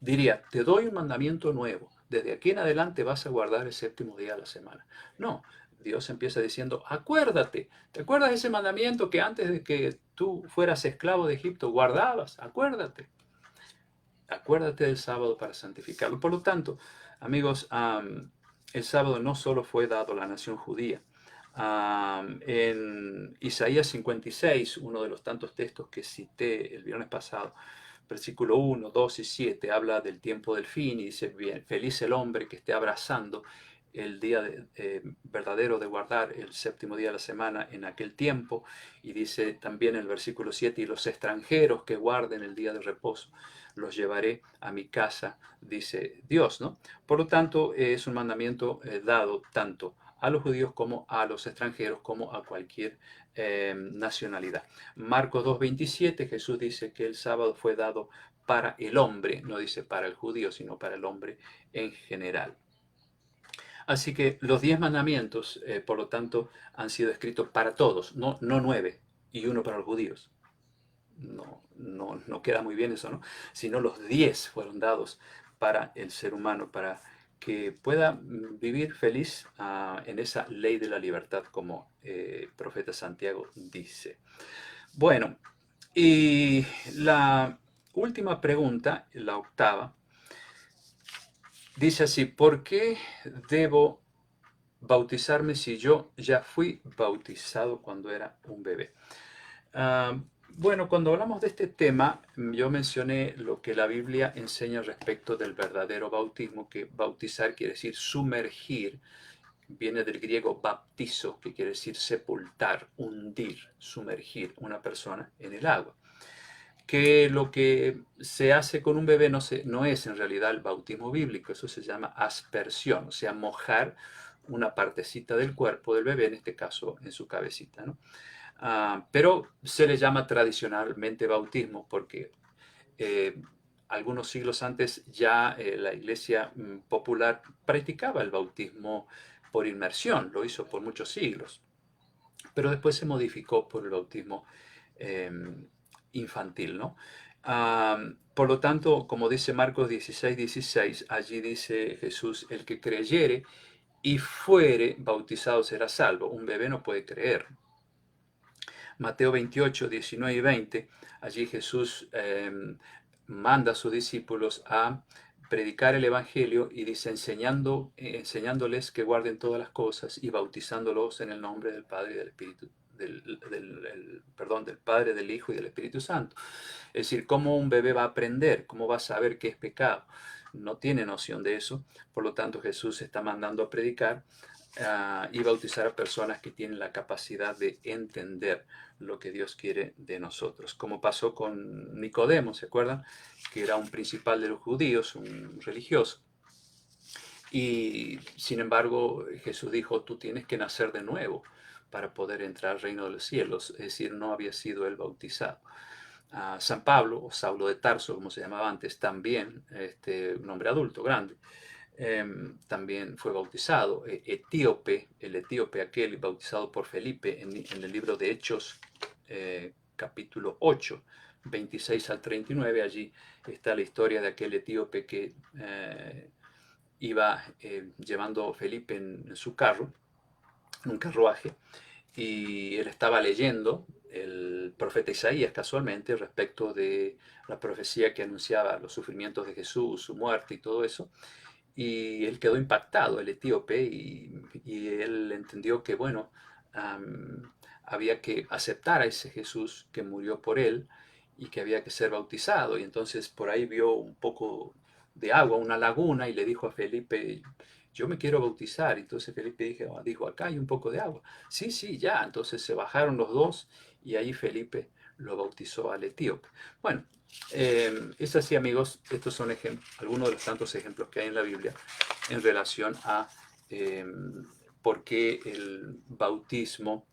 Diría, te doy un mandamiento nuevo. Desde aquí en adelante vas a guardar el séptimo día de la semana. No, Dios empieza diciendo, acuérdate. ¿Te acuerdas de ese mandamiento que antes de que tú fueras esclavo de Egipto guardabas? Acuérdate. Acuérdate del sábado para santificarlo. Por lo tanto, amigos, el sábado no solo fue dado a la nación judía. En Isaías 56, uno de los tantos textos que cité el viernes pasado, versículo 1, 2 y 7, habla del tiempo del fin y dice, bien, feliz el hombre que esté abrazando el día verdadero de guardar el séptimo día de la semana en aquel tiempo. Y dice también en el versículo 7, y los extranjeros que guarden el día de reposo, los llevaré a mi casa, dice Dios, ¿no? Por lo tanto, es un mandamiento dado tanto a los judíos como a los extranjeros, como a cualquier nacionalidad. Marcos 2.27, Jesús dice que el sábado fue dado para el hombre, no dice para el judío, sino para el hombre en general. Así que los 10 mandamientos, por lo tanto, han sido escritos para todos, no 9 y uno para los judíos. No queda muy bien eso, ¿no? Sino los 10 fueron dados para el ser humano, para que pueda vivir feliz en esa ley de la libertad, como el profeta Santiago dice. Bueno, y la última pregunta, la octava, dice así, ¿por qué debo bautizarme si yo ya fui bautizado cuando era un bebé? Bueno, cuando hablamos de este tema, yo mencioné lo que la Biblia enseña respecto del verdadero bautismo, que bautizar quiere decir sumergir, viene del griego baptizo, que quiere decir sepultar, hundir, sumergir una persona en el agua. Que lo que se hace con un bebé no es en realidad el bautismo bíblico, eso se llama aspersión, o sea, mojar una partecita del cuerpo del bebé, en este caso en su cabecita, ¿no? Pero se le llama tradicionalmente bautismo porque eh, algunos siglos antes ya la iglesia popular practicaba el bautismo por inmersión, lo hizo por muchos siglos, pero después se modificó por el bautismo eh, infantil, ¿no? Por lo tanto, como dice Marcos 16:16, allí dice Jesús, el que creyere y fuere bautizado será salvo. Un bebé no puede creer. Mateo 28:19 y 20, allí Jesús manda a sus discípulos a predicar el Evangelio y dice, enseñándoles que guarden todas las cosas y bautizándolos en el nombre del Padre y del Espíritu, del Padre, del Hijo y del Espíritu Santo. Es decir, ¿cómo un bebé va a aprender? ¿Cómo va a saber qué es pecado? No tiene noción de eso. Por lo tanto, Jesús está mandando a predicar y bautizar a personas que tienen la capacidad de entender lo que Dios quiere de nosotros. Como pasó con Nicodemo, ¿se acuerdan? Que era un principal de los judíos, un religioso. Y sin embargo, Jesús dijo, tú tienes que nacer de nuevo para poder entrar al reino de los cielos. Es decir, no había sido él bautizado. San Pablo, o Saulo de Tarso, como se llamaba antes, también, un hombre adulto, grande, también fue bautizado. Etíope, el etíope aquel bautizado por Felipe en el libro de Hechos, capítulo 8, 26 al 39, allí está la historia de aquel etíope que iba llevando a Felipe en su carro, en un carruaje, y él estaba leyendo el profeta Isaías casualmente respecto de la profecía que anunciaba los sufrimientos de Jesús, su muerte y todo eso, y él quedó impactado, el etíope, y él entendió que, bueno, había que aceptar a ese Jesús que murió por él y que había que ser bautizado. Y entonces por ahí vio un poco de agua, una laguna, y le dijo a Felipe, yo me quiero bautizar. Entonces Felipe dijo, acá hay un poco de agua. Sí, sí, ya. Entonces se bajaron los dos y ahí Felipe lo bautizó al etíope. Bueno, es así, amigos. Estos son algunos de los tantos ejemplos que hay en la Biblia en relación a por qué el bautismo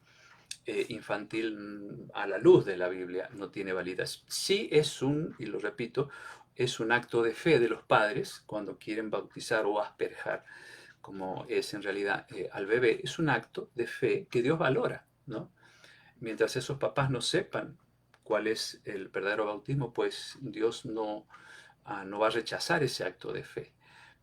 infantil a la luz de la Biblia no tiene validez. Sí es y lo repito, es un acto de fe de los padres cuando quieren bautizar o asperjar, como es en realidad al bebé. Es un acto de fe que Dios valora, ¿no? Mientras esos papás no sepan cuál es el verdadero bautismo, pues Dios no va a rechazar ese acto de fe.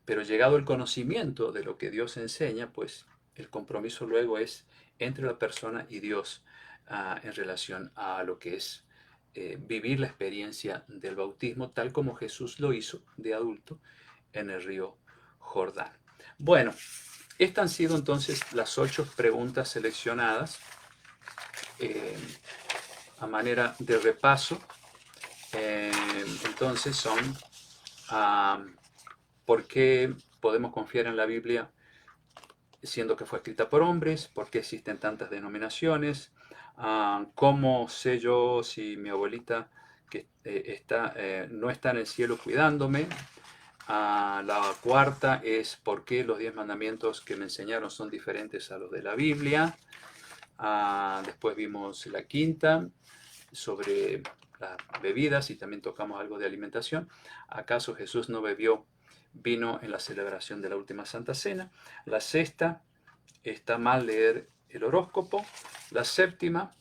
Pero llegado el conocimiento de lo que Dios enseña, pues el compromiso luego es entre la persona y Dios en relación a lo que es vivir la experiencia del bautismo, tal como Jesús lo hizo de adulto en el río Jordán. Bueno, estas han sido entonces las 8 preguntas seleccionadas a manera de repaso. Entonces son, ¿por qué podemos confiar en la Biblia siendo que fue escrita por hombres? ¿Por qué existen tantas denominaciones? ¿Cómo sé yo si mi abuelita que no está en el cielo cuidándome? La cuarta es por qué los 10 mandamientos que me enseñaron son diferentes a los de la Biblia. Después vimos la quinta sobre las bebidas y también tocamos algo de alimentación. ¿Acaso Jesús no bebió vino en la celebración de la última Santa Cena? La sexta, está mal leer el horóscopo. La séptima,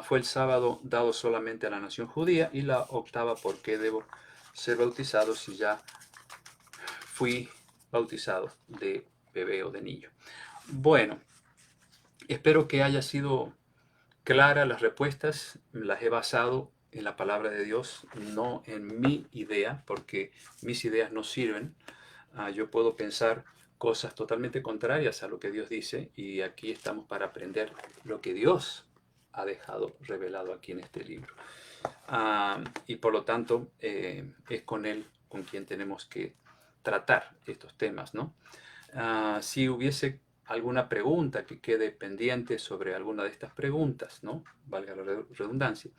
fue el sábado dado solamente a la nación judía. Y la octava, ¿por qué debo ser bautizado si ya fui bautizado de bebé o de niño? Bueno, espero que haya sido clara las respuestas. Las he basado en la palabra de Dios, no en mi idea, porque mis ideas no sirven. Yo puedo pensar cosas totalmente contrarias a lo que Dios dice, y aquí estamos para aprender lo que Dios ha dejado revelado aquí en este libro. Y por lo tanto, es con Él con quien tenemos que tratar estos temas, ¿no? Si hubiese alguna pregunta que quede pendiente sobre alguna de estas preguntas, ¿no? Valga la redundancia,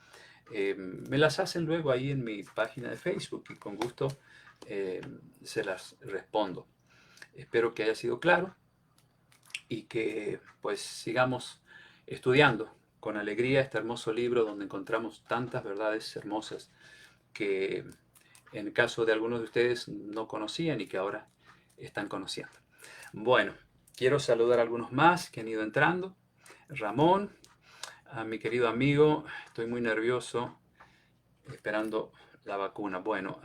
me las hacen luego ahí en mi página de Facebook y con gusto se las respondo. Espero que haya sido claro y que pues sigamos estudiando con alegría este hermoso libro donde encontramos tantas verdades hermosas que en el caso de algunos de ustedes no conocían y que ahora están conociendo. Bueno, quiero saludar a algunos más que han ido entrando. Ramón, a mi querido amigo, estoy muy nervioso esperando la vacuna. Bueno,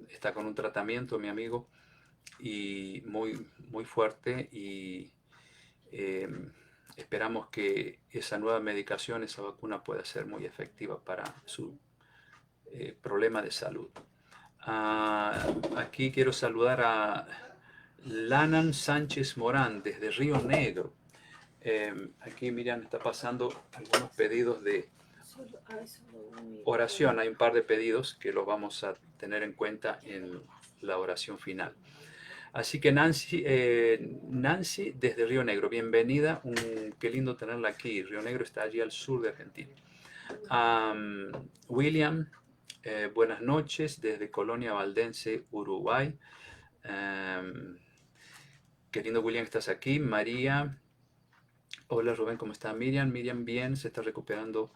está con un tratamiento mi amigo y muy fuerte, y esperamos que esa nueva medicación, esa vacuna pueda ser muy efectiva para su problema de salud. Aquí quiero saludar a Lanan Sánchez Morán desde Río Negro. Aquí Miriam está pasando algunos pedidos de oración. Hay un par de pedidos que los vamos a tener en cuenta en la oración final. Así que Nancy desde Río Negro, bienvenida. Qué lindo tenerla aquí. Río Negro está allí al sur de Argentina. William, buenas noches desde Colonia Valdense, Uruguay. Qué lindo, William, que estás aquí. María, hola Rubén, ¿cómo está Miriam? Miriam bien, se está recuperando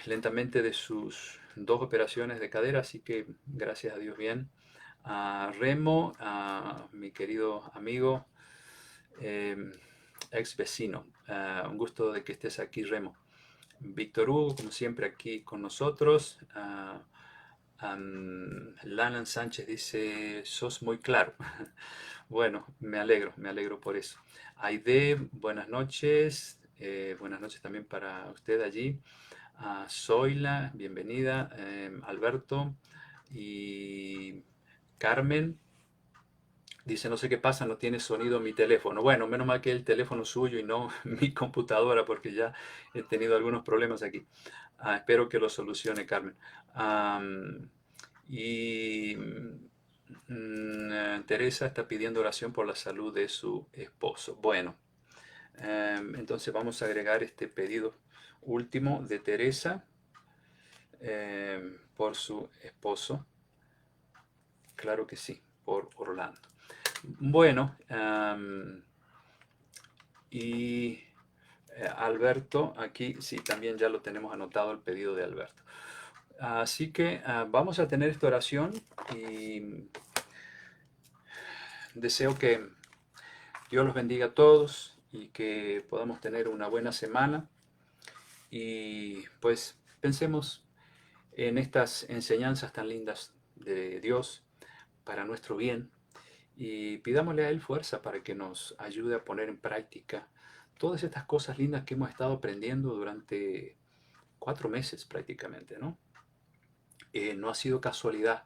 lentamente de sus 2 operaciones de cadera, así que gracias a Dios bien. Remo, mi querido amigo, ex vecino. Un gusto de que estés aquí, Remo. Víctor Hugo, como siempre, aquí con nosotros. Lanan Sánchez dice, sos muy claro. Bueno, me alegro por eso. Aide, buenas noches también para usted allí. Zoila, bienvenida. Alberto y Carmen. Dice, no sé qué pasa, no tiene sonido mi teléfono. Bueno, menos mal que el teléfono suyo y no mi computadora, porque ya he tenido algunos problemas aquí. Espero que lo solucione, Carmen. Am, y Teresa está pidiendo oración por la salud de su esposo. Bueno, entonces vamos a agregar este pedido último de Teresa por su esposo. Claro que sí, por Orlando. Bueno, y Alberto, aquí sí, también ya lo tenemos anotado el pedido de Alberto. Así que vamos a tener esta oración y deseo que Dios los bendiga a todos y que podamos tener una buena semana. Y pues pensemos en estas enseñanzas tan lindas de Dios para nuestro bien y pidámosle a Él fuerza para que nos ayude a poner en práctica todas estas cosas lindas que hemos estado aprendiendo durante 4 meses prácticamente, ¿no? No ha sido casualidad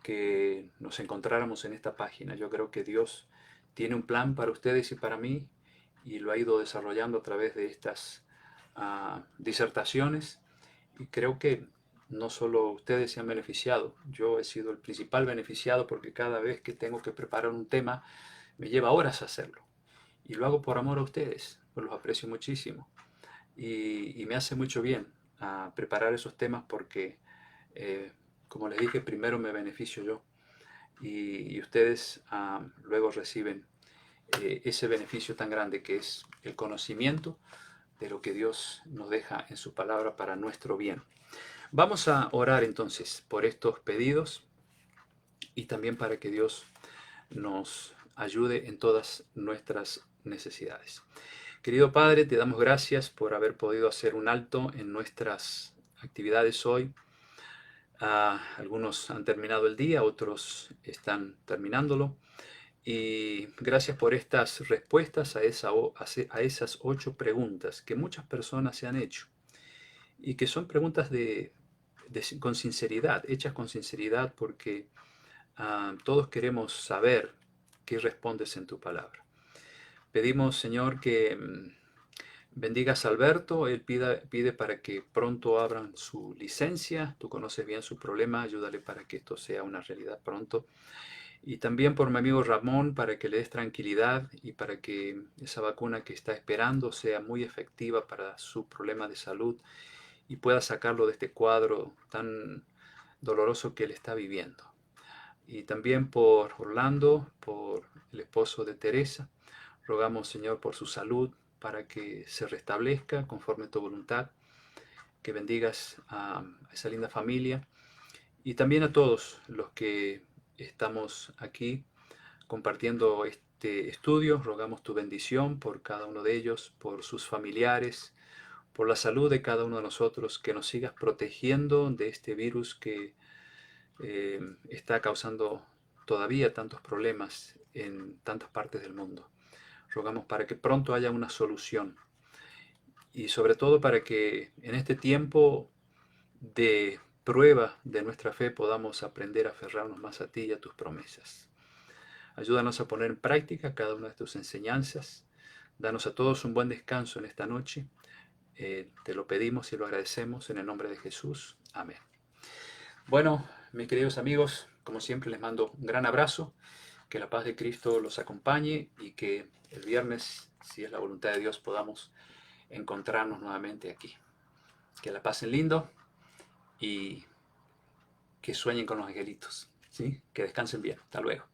que nos encontráramos en esta página. Yo creo que Dios tiene un plan para ustedes y para mí y lo ha ido desarrollando a través de estas disertaciones y creo que no solo ustedes se han beneficiado, yo he sido el principal beneficiado porque cada vez que tengo que preparar un tema me lleva horas hacerlo y lo hago por amor a ustedes, pues los aprecio muchísimo y me hace mucho bien preparar esos temas porque eh, como les dije, primero me beneficio yo y ustedes luego reciben ese beneficio tan grande que es el conocimiento de lo que Dios nos deja en su palabra para nuestro bien. Vamos a orar entonces por estos pedidos y también para que Dios nos ayude en todas nuestras necesidades. Querido Padre, te damos gracias por haber podido hacer un alto en nuestras actividades hoy. Algunos han terminado el día, otros están terminándolo. Y gracias por estas respuestas a esas 8 preguntas que muchas personas se han hecho y que son preguntas con sinceridad, hechas con sinceridad porque todos queremos saber qué respondes en tu palabra. Pedimos, Señor, que bendigas a Alberto. Él pide para que pronto abran su licencia. Tú conoces bien su problema. Ayúdale para que esto sea una realidad pronto. Y también por mi amigo Ramón, para que le des tranquilidad y para que esa vacuna que está esperando sea muy efectiva para su problema de salud y pueda sacarlo de este cuadro tan doloroso que él está viviendo. Y también por Orlando, por el esposo de Teresa, rogamos, Señor, por su salud, para que se restablezca conforme a tu voluntad, que bendigas a esa linda familia y también a todos los que estamos aquí compartiendo este estudio. Rogamos tu bendición por cada uno de ellos, por sus familiares, por la salud de cada uno de nosotros, que nos sigas protegiendo de este virus que está causando todavía tantos problemas en tantas partes del mundo. Rogamos para que pronto haya una solución y sobre todo para que en este tiempo de prueba de nuestra fe podamos aprender a aferrarnos más a ti y a tus promesas. Ayúdanos a poner en práctica cada una de tus enseñanzas. Danos a todos un buen descanso en esta noche. Te lo pedimos y lo agradecemos en el nombre de Jesús. Amén. Bueno, mis queridos amigos, como siempre les mando un gran abrazo. Que la paz de Cristo los acompañe y que el viernes, si es la voluntad de Dios, podamos encontrarnos nuevamente aquí. Que la pasen lindo y que sueñen con los angelitos, ¿sí? Que descansen bien. Hasta luego.